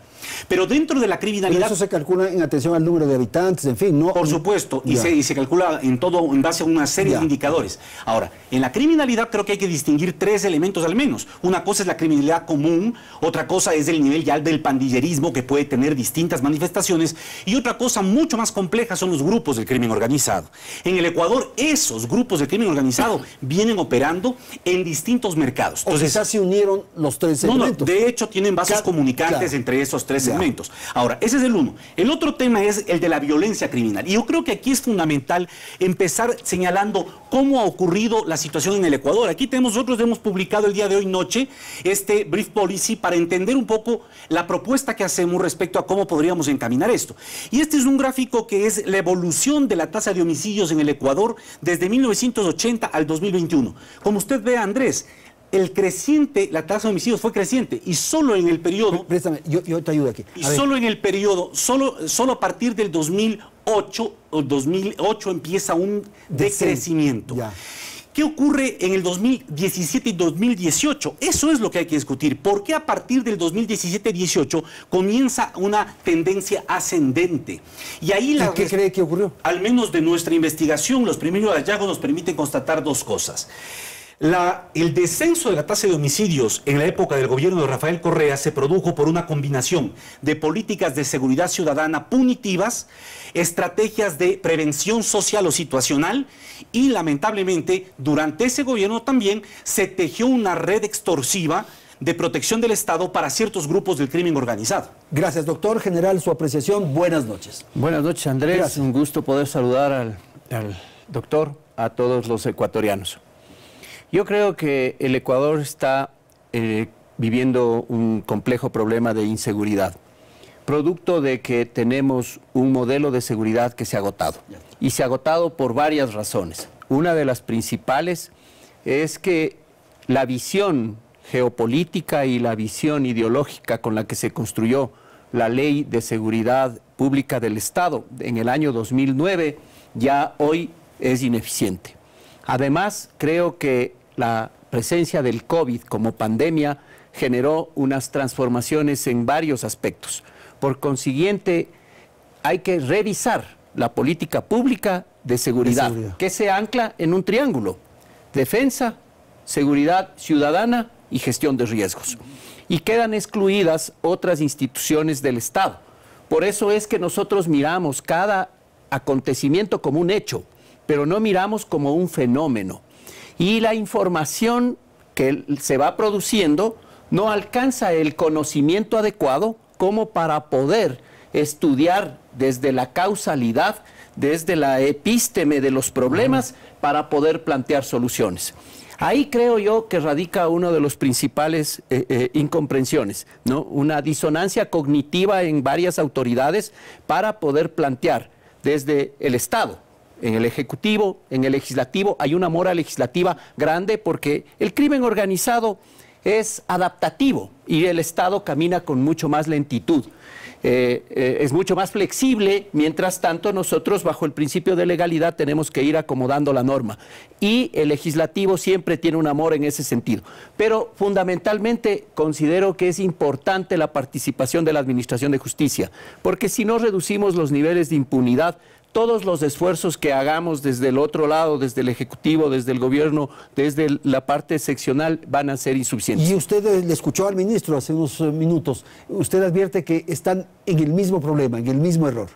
S7: Pero dentro de la criminalidad...
S1: Pero eso se calcula en atención al número de habitantes, en fin, ¿no?
S7: Por supuesto, y se calcula en todo en base a una serie de indicadores. Ahora, en la criminalidad creo que hay que distinguir tres elementos al menos. Una cosa es la criminalidad común, otra cosa es el nivel ya del pandillerismo que puede tener distintas manifestaciones y otra cosa mucho más compleja son los grupos del crimen organizado. En el Ecuador, esos grupos del crimen organizado vienen operando en distintos mercados.
S1: Entonces, quizás se unieron los tres segmentos.
S7: No, de hecho tienen vasos comunicantes entre esos tres segmentos. Ahora, ese es el uno. El otro tema es el de la violencia criminal. Y yo creo que aquí es fundamental empezar señalando cómo ha ocurrido la situación en el Ecuador. Aquí nosotros hemos publicado el día de hoy noche este Brief Policy para entender un poco la propuesta que hacemos respecto a cómo podríamos encaminar esto. Y este es un gráfico que es la evolución de la tasa de homicidios en el Ecuador desde 1980 al 2021. Como usted ve, Andrés, la tasa de homicidios fue creciente y solo en el periodo...
S1: Préstame, yo te ayudo aquí.
S7: Y solo en el periodo, solo a partir del 2008 empieza un decrecimiento. ¿Qué ocurre en el 2017 y 2018? Eso es lo que hay que discutir. ¿Por qué a partir del 2017-18 comienza una tendencia ascendente? Y ahí
S1: ¿qué cree que ocurrió?
S7: Al menos de nuestra investigación, los primeros hallazgos nos permiten constatar dos cosas. El descenso de la tasa de homicidios en la época del gobierno de Rafael Correa se produjo por una combinación de políticas de seguridad ciudadana punitivas, estrategias de prevención social o situacional y, lamentablemente, durante ese gobierno también se tejió una red extorsiva de protección del Estado para ciertos grupos del crimen organizado.
S1: Gracias, doctor. General, su apreciación. Buenas noches.
S8: Buenas noches, Andrés.
S1: Gracias.
S8: Un gusto poder saludar al doctor, a todos los ecuatorianos. Yo creo que el Ecuador está viviendo un complejo problema de inseguridad, producto de que tenemos un modelo de seguridad que se ha agotado. Y se ha agotado por varias razones. Una de las principales es que la visión geopolítica y la visión ideológica con la que se construyó la Ley de Seguridad Pública del Estado en el año 2009 ya hoy es ineficiente. Además, creo que la presencia del COVID como pandemia generó unas transformaciones en varios aspectos. Por consiguiente, hay que revisar la política pública de seguridad, que se ancla en un triángulo: defensa, seguridad ciudadana y gestión de riesgos. Y quedan excluidas otras instituciones del Estado. Por eso es que nosotros miramos cada acontecimiento como un hecho, pero no miramos como un fenómeno. Y la información que se va produciendo no alcanza el conocimiento adecuado como para poder estudiar desde la causalidad, desde la epísteme de los problemas, para poder plantear soluciones. Ahí creo yo que radica uno de los principales incomprensiones, ¿no? Una disonancia cognitiva en varias autoridades para poder plantear desde el Estado, en el Ejecutivo, en el Legislativo. Hay una mora legislativa grande porque el crimen organizado es adaptativo y el Estado camina con mucho más lentitud. Es mucho más flexible, mientras tanto nosotros bajo el principio de legalidad tenemos que ir acomodando la norma y el legislativo siempre tiene un amor en ese sentido, pero fundamentalmente considero que es importante la participación de la Administración de Justicia, porque si no reducimos los niveles de impunidad, todos los esfuerzos que hagamos desde el otro lado, desde el Ejecutivo, desde el Gobierno, desde la parte seccional, van a ser insuficientes.
S1: Y usted le escuchó al ministro hace unos minutos. Usted advierte que están en el mismo problema, en el mismo error.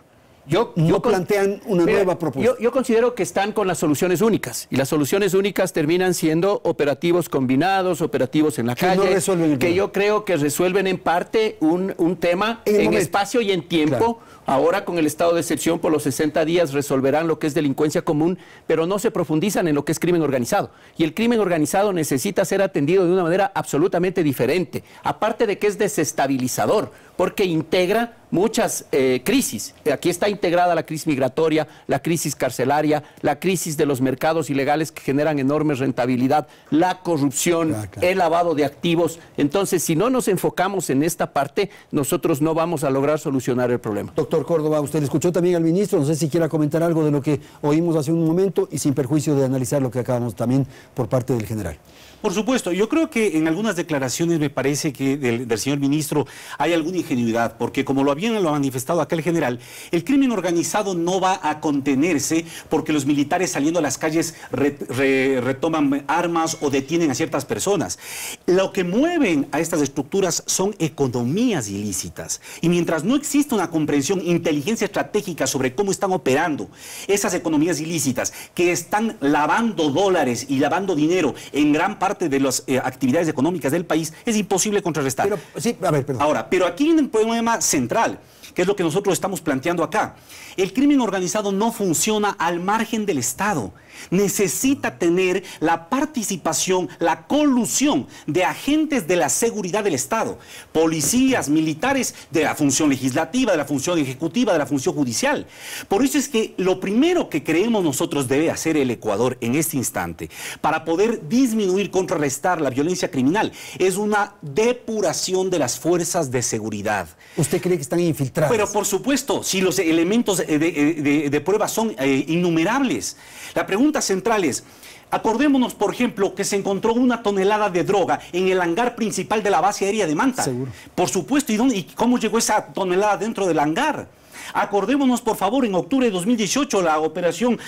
S1: No plantean una nueva propuesta.
S8: Yo considero que están con las soluciones únicas, y las soluciones únicas terminan siendo operativos combinados, operativos en la calle,
S1: no resuelven el
S8: que
S1: problema.
S8: Yo creo que resuelven en parte un tema en espacio y en tiempo. Claro. Ahora con el estado de excepción por los 60 días resolverán lo que es delincuencia común, pero no se profundizan en lo que es crimen organizado. Y el crimen organizado necesita ser atendido de una manera absolutamente diferente, aparte de que es desestabilizador, porque integra muchas crisis. Aquí está integrada la crisis migratoria, la crisis carcelaria, la crisis de los mercados ilegales que generan enorme rentabilidad, la corrupción, el lavado de activos. Entonces, si no nos enfocamos en esta parte, nosotros no vamos a lograr solucionar el problema.
S1: Doctor Córdoba, usted escuchó también al ministro, no sé si quiera comentar algo de lo que oímos hace un momento y sin perjuicio de analizar lo que acabamos también por parte del general.
S7: Por supuesto, yo creo que en algunas declaraciones me parece que del señor ministro hay alguna ingenuidad, porque como lo ha manifestado acá el general, el crimen organizado no va a contenerse porque los militares saliendo a las calles retoman armas o detienen a ciertas personas. Lo que mueven a estas estructuras son economías ilícitas, y mientras no exista una comprensión, inteligencia estratégica sobre cómo están operando esas economías ilícitas que están lavando dólares y lavando dinero en gran parte de las actividades económicas del país, es imposible contrarrestar.
S1: Pero, sí, a ver, perdón.
S7: Ahora, pero aquí viene un problema central, que es lo que nosotros estamos planteando acá. El crimen organizado no funciona al margen del Estado. Necesita tener la participación, la colusión de agentes de la seguridad del Estado, policías, militares, de la función legislativa, de la función ejecutiva, de la función judicial. Por eso es que lo primero que creemos nosotros debe hacer el Ecuador en este instante, para poder disminuir, contrarrestar la violencia criminal, es una depuración de las fuerzas de seguridad.
S1: ¿Usted cree que están infiltradas?
S7: Pero por supuesto, si los elementos de prueba son innumerables. La pregunta central es, acordémonos, por ejemplo, que se encontró 1 tonelada de droga en el hangar principal de la base aérea de Manta.
S1: Seguro.
S7: Por supuesto, ¿y cómo llegó esa tonelada dentro del hangar? Acordémonos, por favor, en octubre de 2018, la operación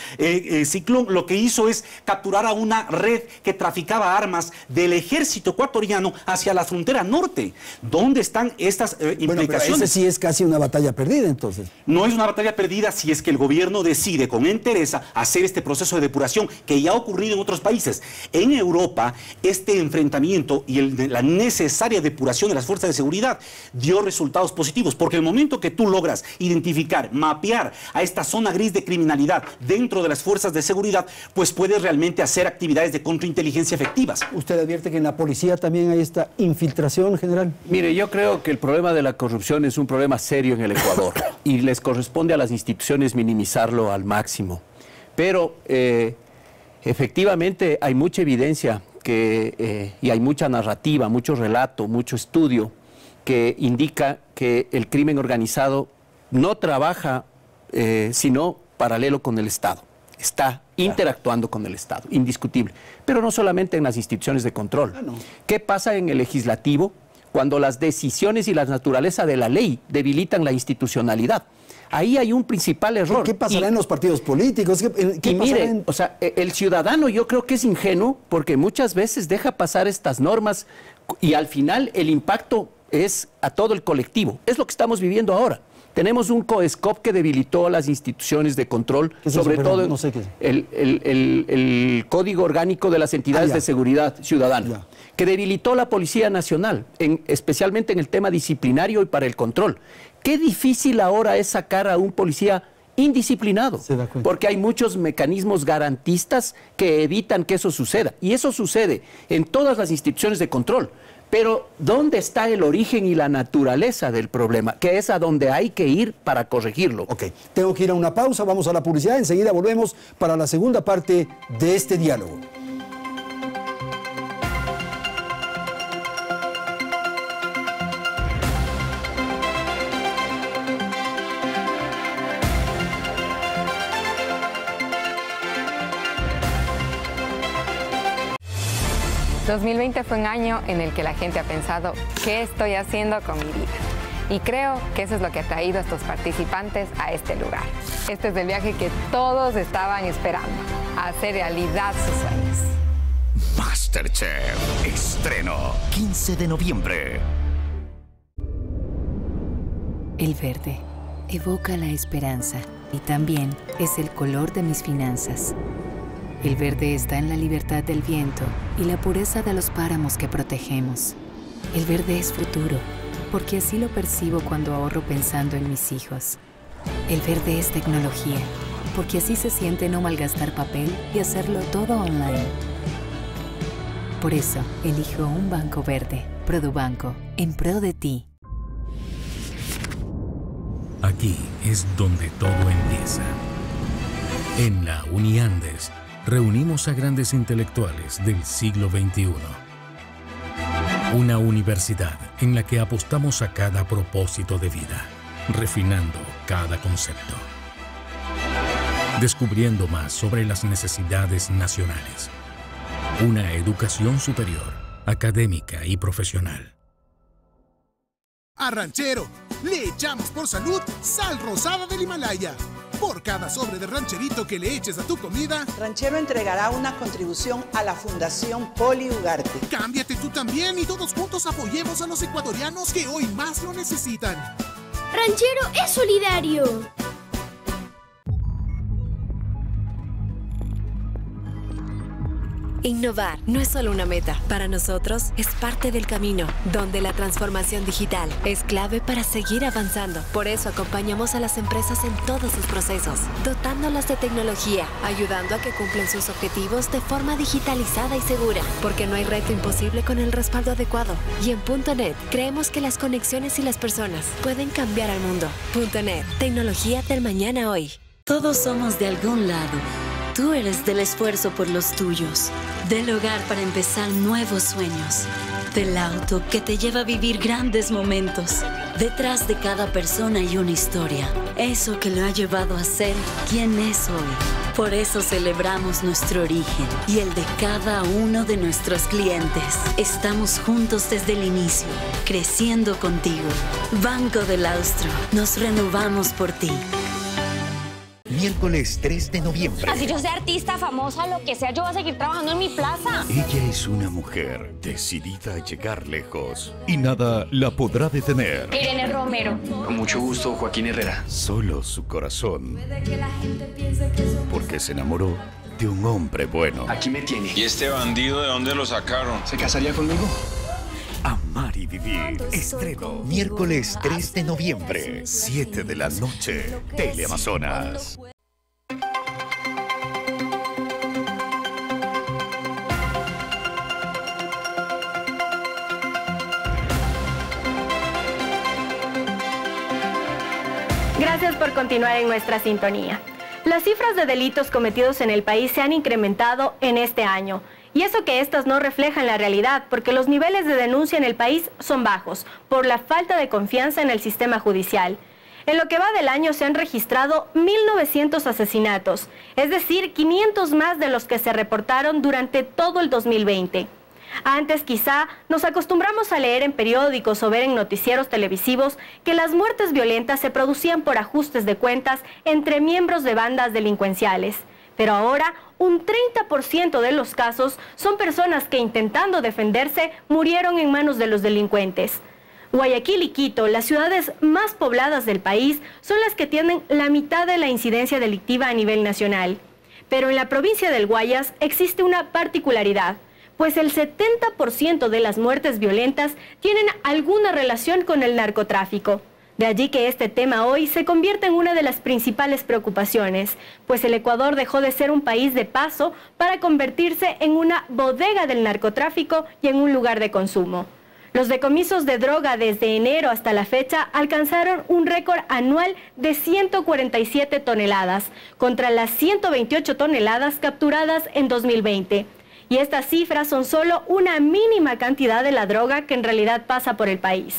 S7: Ciclón lo que hizo es capturar a una red que traficaba armas del ejército ecuatoriano hacia la frontera norte. ¿Dónde están estas implicaciones?
S1: Pero ese sí es casi una batalla perdida, entonces.
S7: No es una batalla perdida si es que el gobierno decide con entereza hacer este proceso de depuración que ya ha ocurrido en otros países. En Europa, este enfrentamiento y la necesaria depuración de las fuerzas de seguridad dio resultados positivos, porque el momento que tú logras identificar, mapear a esta zona gris de criminalidad dentro de las fuerzas de seguridad, pues puedes realmente hacer actividades de contrainteligencia efectivas.
S1: ¿Usted advierte que en la policía también hay esta infiltración, general?
S8: Mire, yo creo que el problema de la corrupción es un problema serio en el Ecuador y les corresponde a las instituciones minimizarlo al máximo. Pero efectivamente hay mucha evidencia y hay mucha narrativa, mucho relato, mucho estudio que indica que el crimen organizado no trabaja sino paralelo con el Estado. Está interactuando con el Estado, indiscutible. Pero no solamente en las instituciones de control. ¿Qué pasa en el legislativo cuando las decisiones y la naturaleza de la ley debilitan la institucionalidad? Ahí hay un principal error.
S1: ¿Qué pasará en los partidos políticos? ¿Qué
S8: mire,
S1: en...
S8: o sea, el ciudadano yo creo que es ingenuo porque muchas veces deja pasar estas normas y al final el impacto es a todo el colectivo. Es lo que estamos viviendo ahora. Tenemos un COESCOP que debilitó las instituciones de control, sobre todo
S1: no sé qué.
S8: el Código Orgánico de las Entidades de Seguridad Ciudadana, que debilitó la Policía Nacional, especialmente en el tema disciplinario y para el control. Qué difícil ahora es sacar a un policía indisciplinado, porque hay muchos mecanismos garantistas que evitan que eso suceda. Y eso sucede en todas las instituciones de control. Pero ¿dónde está el origen y la naturaleza del problema? Que es a donde hay que ir para corregirlo.
S1: Ok, tengo que ir a una pausa, vamos a la publicidad, enseguida volvemos para la segunda parte de este diálogo.
S9: ...2020 fue un año en el que la gente ha pensado ¿qué estoy haciendo con mi vida? Y creo que eso es lo que ha traído a estos participantes a este lugar. Este es el viaje que todos estaban esperando, a hacer realidad sus sueños.
S10: MasterChef, estreno 15 de noviembre.
S11: El verde evoca la esperanza y también es el color de mis finanzas. El verde está en la libertad del viento y la pureza de los páramos que protegemos. El verde es futuro, porque así lo percibo cuando ahorro pensando en mis hijos. El verde es tecnología, porque así se siente no malgastar papel y hacerlo todo online. Por eso, elijo un banco verde, Produbanco, en pro de ti.
S12: Aquí es donde todo empieza. En la Uniandes, reunimos a grandes intelectuales del siglo XXI. Una universidad en la que apostamos a cada propósito de vida, refinando cada concepto. Descubriendo más sobre las necesidades nacionales. Una educación superior, académica y profesional.
S13: A Ranchero, le echamos por salud sal rosada del Himalaya. Por cada sobre de rancherito que le eches a tu comida,
S14: Ranchero entregará una contribución a la Fundación Poli Ugarte.
S13: Cámbiate tú también y todos juntos apoyemos a los ecuatorianos que hoy más lo necesitan.
S15: Ranchero es solidario.
S16: Innovar no es solo una meta. Para nosotros es parte del camino, donde la transformación digital es clave para seguir avanzando. Por eso acompañamos a las empresas en todos sus procesos, dotándolas de tecnología, ayudando a que cumplan sus objetivos de forma digitalizada y segura. Porque no hay reto imposible con el respaldo adecuado. Y en .NET creemos que las conexiones y las personas pueden cambiar al mundo. .NET, tecnología del mañana hoy.
S17: Todos somos de algún lado. Tú eres del esfuerzo por los tuyos, del hogar para empezar nuevos sueños, del auto que te lleva a vivir grandes momentos. Detrás de cada persona hay una historia, eso que lo ha llevado a ser quien es hoy. Por eso celebramos nuestro origen y el de cada uno de nuestros clientes. Estamos juntos desde el inicio, creciendo contigo. Banco del Austro, nos renovamos por ti.
S10: Miércoles 3 de noviembre.
S18: Así yo sea artista, famosa, lo que sea, yo voy a seguir trabajando en mi plaza.
S10: Ella es una mujer decidida a llegar lejos y nada la podrá detener.
S18: Irene Romero.
S19: Con mucho gusto, Joaquín Herrera.
S10: Solo su corazón. Porque se enamoró de un hombre bueno.
S19: Aquí me tiene.
S20: ¿Y este bandido de dónde lo sacaron?
S19: ¿Se casaría conmigo?
S10: Amar y vivir. Estreno. Miércoles 3 de noviembre, 7 de la noche. Teleamazonas.
S3: Gracias por continuar en nuestra sintonía. Las cifras de delitos cometidos en el país se han incrementado en este año. Y eso que estas no reflejan la realidad, porque los niveles de denuncia en el país son bajos, por la falta de confianza en el sistema judicial. En lo que va del año se han registrado 1.900 asesinatos, es decir, 500 más de los que se reportaron durante todo el 2020. Antes quizá nos acostumbramos a leer en periódicos o ver en noticieros televisivos que las muertes violentas se producían por ajustes de cuentas entre miembros de bandas delincuenciales. Pero ahora, un 30% de los casos son personas que intentando defenderse murieron en manos de los delincuentes. Guayaquil y Quito, las ciudades más pobladas del país, son las que tienen la mitad de la incidencia delictiva a nivel nacional. Pero en la provincia del Guayas existe una particularidad, pues el 70% de las muertes violentas tienen alguna relación con el narcotráfico. De allí que este tema hoy se convierte en una de las principales preocupaciones, pues el Ecuador dejó de ser un país de paso para convertirse en una bodega del narcotráfico y en un lugar de consumo. Los decomisos de droga desde enero hasta la fecha alcanzaron un récord anual de 147 toneladas, contra las 128 toneladas capturadas en 2020. Y estas cifras son solo una mínima cantidad de la droga que en realidad pasa por el país.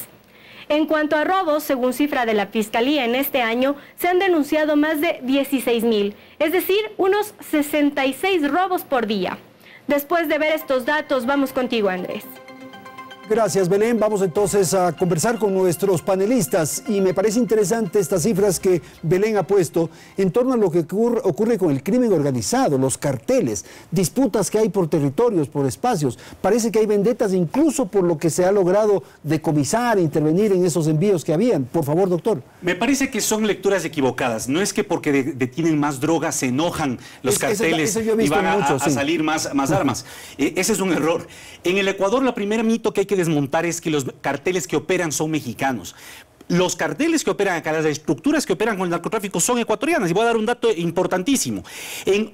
S3: En cuanto a robos, según cifra de la Fiscalía en este año, se han denunciado más de 16.000, es decir, unos 66 robos por día. Después de ver estos datos, vamos contigo, Andrés.
S1: Gracias, Belén. Vamos entonces a conversar con nuestros panelistas y me parece interesante estas cifras que Belén ha puesto en torno a lo que ocurre con el crimen organizado, los carteles, disputas que hay por territorios, por espacios. Parece que hay vendetas incluso por lo que se ha logrado decomisar, intervenir en esos envíos que habían. Por favor, doctor.
S7: Me parece que son lecturas equivocadas. No es que porque detienen más drogas se enojan los carteles y van a salir más armas. Ese es un error. En el Ecuador, la primera mito que hay que desmontar es que los carteles que operan son mexicanos. Los carteles que operan acá, las estructuras que operan con el narcotráfico son ecuatorianas. Y voy a dar un dato importantísimo. En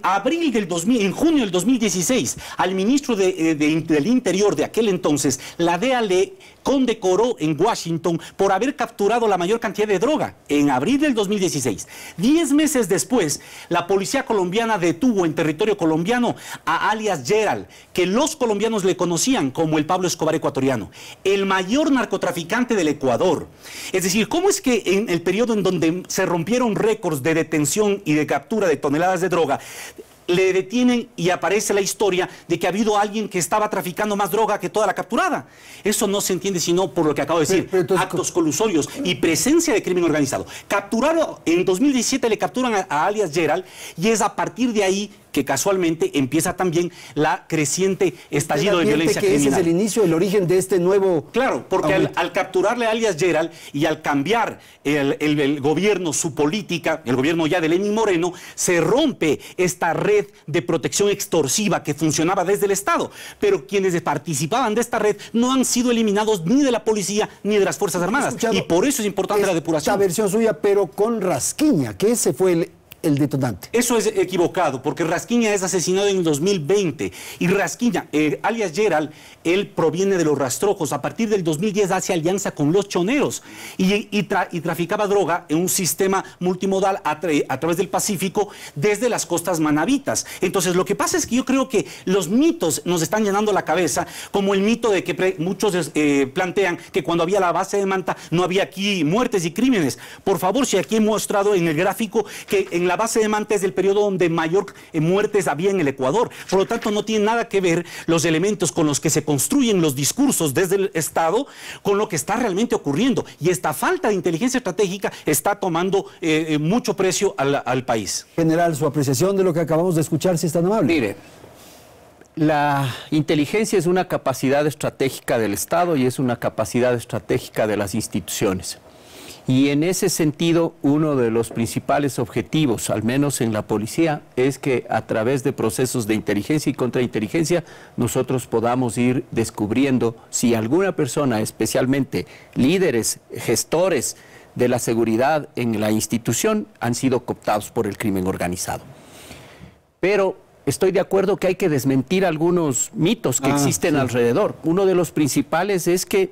S7: junio del 2016, al ministro del Interior de aquel entonces, la DEA le condecoró en Washington por haber capturado la mayor cantidad de droga en abril del 2016. 10 meses después, la policía colombiana detuvo en territorio colombiano a alias Gerald, que los colombianos le conocían como el Pablo Escobar ecuatoriano, el mayor narcotraficante del Ecuador. Es decir, ¿cómo es que en el periodo en donde se rompieron récords de detención y de captura de toneladas de droga, le detienen y aparece la historia de que ha habido alguien que estaba traficando más droga que toda la capturada? Eso no se entiende sino por lo que acabo de decir, entonces, actos colusorios y presencia de crimen organizado. Capturado, en 2017 le capturan a alias Gerald y es a partir de ahí que casualmente empieza también la creciente estallido de violencia criminal.
S1: Ese es el inicio, el origen de este nuevo...
S7: Claro, porque al capturarle a alias Gerald y al cambiar el gobierno, su política, el gobierno ya de Lenín Moreno, se rompe esta red de protección extorsiva que funcionaba desde el Estado. Pero quienes participaban de esta red no han sido eliminados ni de la policía ni de las Fuerzas Armadas. Y por eso es importante la depuración.
S1: Esta versión suya, pero con Rasquiña, que ese fue el detonante.
S7: Eso es equivocado, porque Rasquiña es asesinado en el 2020 y Rasquiña, alias Gerald, él proviene de los rastrojos. A partir del 2010 hace alianza con los choneros y traficaba droga en un sistema multimodal a través del Pacífico desde las costas manabitas. Entonces lo que pasa es que yo creo que los mitos nos están llenando la cabeza, como el mito de que muchos plantean que cuando había la base de Manta no había aquí muertes y crímenes. Por favor, si aquí he mostrado en el gráfico que en la base de Manta es el periodo donde mayor muertes había en el Ecuador. Por lo tanto, no tiene nada que ver los elementos con los que se construyen los discursos desde el Estado con lo que está realmente ocurriendo. Y esta falta de inteligencia estratégica está tomando mucho precio al país.
S1: General, su apreciación de lo que acabamos de escuchar, si es tan amable.
S8: Mire, la inteligencia es una capacidad estratégica del Estado y es una capacidad estratégica de las instituciones. Y en ese sentido, uno de los principales objetivos, al menos en la policía, es que a través de procesos de inteligencia y contrainteligencia, nosotros podamos ir descubriendo si alguna persona, especialmente líderes, gestores de la seguridad en la institución, han sido cooptados por el crimen organizado. Pero estoy de acuerdo que hay que desmentir algunos mitos que existen alrededor. Uno de los principales es que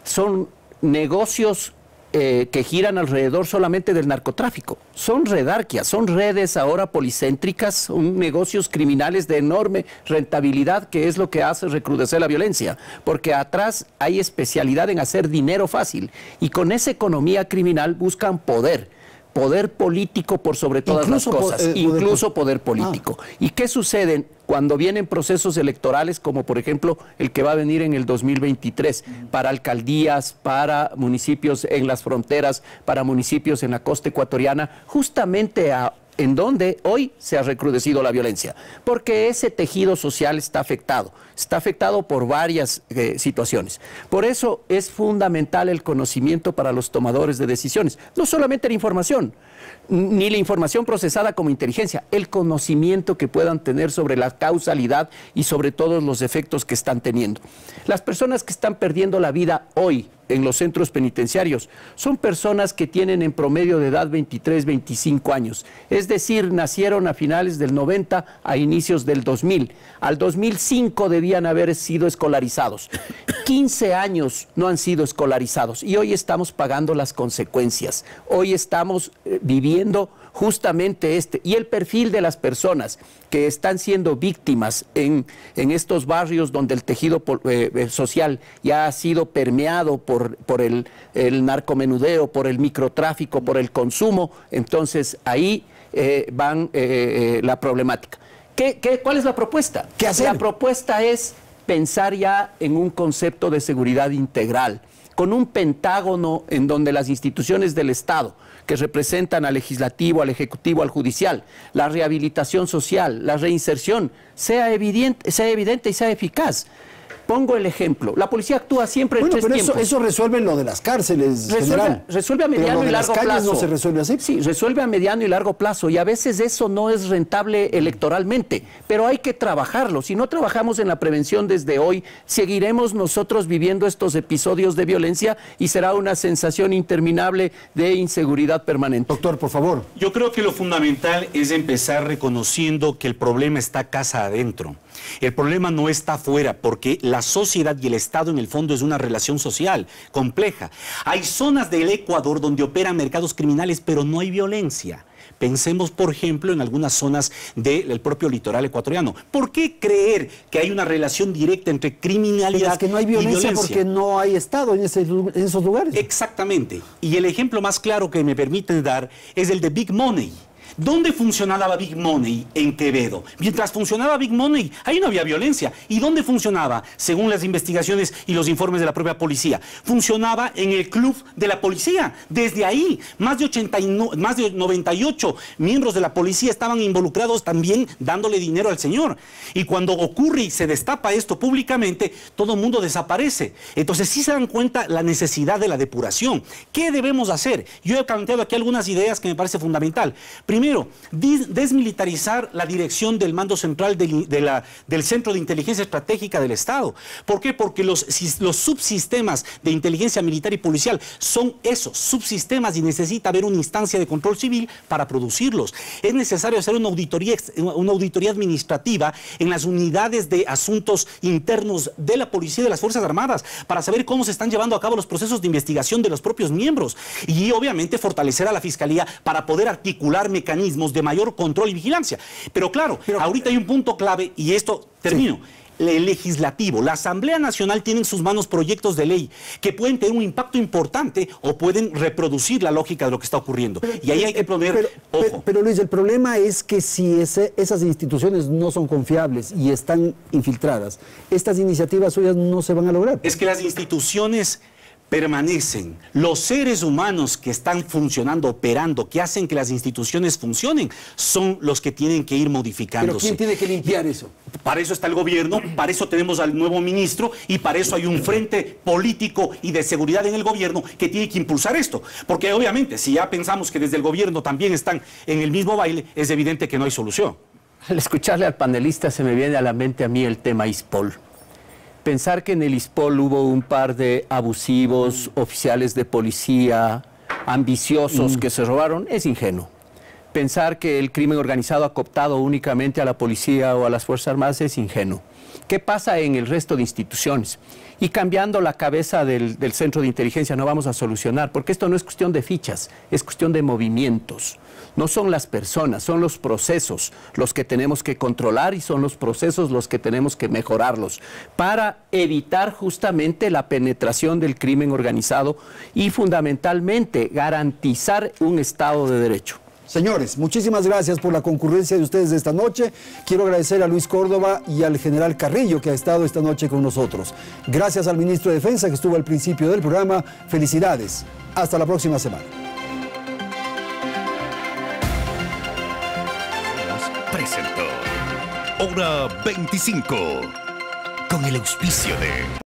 S8: son negocios que giran alrededor solamente del narcotráfico. Son redarquias, son redes ahora policéntricas, son negocios criminales de enorme rentabilidad, que es lo que hace recrudecer la violencia, porque atrás hay especialidad en hacer dinero fácil, y con esa economía criminal buscan poder político por sobre todas las cosas, incluso poder político. ¿Y qué sucede cuando vienen procesos electorales, como por ejemplo el que va a venir en el 2023, para alcaldías, para municipios en las fronteras, para municipios en la costa ecuatoriana? Justamente a en donde hoy se ha recrudecido la violencia, porque ese tejido social está afectado por varias situaciones. Por eso es fundamental el conocimiento para los tomadores de decisiones, no solamente la información, ni la información procesada como inteligencia, el conocimiento que puedan tener sobre la causalidad y sobre todos los efectos que están teniendo. Las personas que están perdiendo la vida hoy en los centros penitenciarios son personas que tienen en promedio de edad 23, 25 años, es decir, nacieron a finales del 90 a inicios del 2000. Al 2005 debían haber sido escolarizados. 15 años no han sido escolarizados y hoy estamos pagando las consecuencias. Hoy estamos viviendo justamente y el perfil de las personas que están siendo víctimas en estos barrios donde el tejido social ya ha sido permeado por el narcomenudeo, por el microtráfico, por el consumo. Entonces ahí van la problemática. ¿Cuál es la propuesta?
S1: ¿Qué hacer?
S8: La propuesta es pensar ya en un concepto de seguridad integral, con un pentágono en donde las instituciones del Estado, que representan al legislativo, al ejecutivo, al judicial, la rehabilitación social, la reinserción, sea evidente y sea eficaz. Pongo el ejemplo. La policía actúa siempre en tres tiempos.
S1: Eso resuelve lo de las cárceles, general.
S8: Resuelve a mediano y largo plazo.
S1: ¿No se resuelve así?
S8: Sí, resuelve a mediano y largo plazo. Y a veces eso no es rentable electoralmente. Pero hay que trabajarlo. Si no trabajamos en la prevención desde hoy, seguiremos nosotros viviendo estos episodios de violencia y será una sensación interminable de inseguridad permanente.
S1: Doctor, por favor.
S7: Yo creo que lo fundamental es empezar reconociendo que el problema está casa adentro. El problema no está afuera, porque la sociedad y el Estado en el fondo es una relación social compleja. Hay zonas del Ecuador donde operan mercados criminales, pero no hay violencia. Pensemos, por ejemplo, en algunas zonas del propio litoral ecuatoriano. ¿Por qué creer que hay una relación directa entre criminalidad y violencia?
S1: Es que no hay violencia porque no hay Estado en esos lugares.
S7: Exactamente. Y el ejemplo más claro que me permiten dar es el de Big Money. ¿Dónde funcionaba Big Money? En Quevedo. Mientras funcionaba Big Money, ahí no había violencia. ¿Y dónde funcionaba? Según las investigaciones y los informes de la propia policía. Funcionaba en el club de la policía. Desde ahí, más de 98 miembros de la policía estaban involucrados también dándole dinero al señor. Y cuando ocurre y se destapa esto públicamente, todo el mundo desaparece. Entonces sí se dan cuenta la necesidad de la depuración. ¿Qué debemos hacer? Yo he planteado aquí algunas ideas que me parece fundamental. Primero, desmilitarizar la dirección del mando central del Centro de Inteligencia Estratégica del Estado. ¿Por qué? Porque los subsistemas de inteligencia militar y policial son esos subsistemas y necesita haber una instancia de control civil para producirlos. Es necesario hacer una auditoría administrativa en las unidades de asuntos internos de la policía y de las Fuerzas Armadas para saber cómo se están llevando a cabo los procesos de investigación de los propios miembros y obviamente fortalecer a la Fiscalía para poder articular mecanismos de mayor control y vigilancia. Pero claro, ahorita hay un punto clave y esto termino. Sí. El legislativo, la Asamblea Nacional tiene en sus manos proyectos de ley que pueden tener un impacto importante o pueden reproducir la lógica de lo que está ocurriendo. Y ahí hay que poner ojo.
S1: Pero Luis, el problema es que si esas instituciones no son confiables y están infiltradas, estas iniciativas suyas no se van a lograr.
S7: Es que las instituciones permanecen. Los seres humanos que están funcionando, operando, que hacen que las instituciones funcionen, son los que tienen que ir modificándose.
S1: ¿Pero quién tiene que limpiar eso?
S7: Para eso está el gobierno, para eso tenemos al nuevo ministro y para eso hay un frente político y de seguridad en el gobierno que tiene que impulsar esto. Porque obviamente, si ya pensamos que desde el gobierno también están en el mismo baile, es evidente que no hay solución.
S8: Al escucharle al panelista se me viene a la mente a mí el tema ISPOL. Pensar que en el ISPOL hubo un par de abusivos, oficiales de policía, ambiciosos que se robaron, es ingenuo. Pensar que el crimen organizado ha cooptado únicamente a la policía o a las Fuerzas Armadas es ingenuo. ¿Qué pasa en el resto de instituciones? Y cambiando la cabeza del centro de inteligencia no vamos a solucionar, porque esto no es cuestión de fichas, es cuestión de movimientos. No son las personas, son los procesos los que tenemos que controlar y son los procesos los que tenemos que mejorarlos para evitar justamente la penetración del crimen organizado y fundamentalmente garantizar un Estado de Derecho.
S1: Señores, muchísimas gracias por la concurrencia de ustedes de esta noche. Quiero agradecer a Luis Córdoba y al general Carrillo que ha estado esta noche con nosotros. Gracias al ministro de Defensa que estuvo al principio del programa. Felicidades. Hasta la próxima semana.
S10: presentó Hora 25 con el auspicio de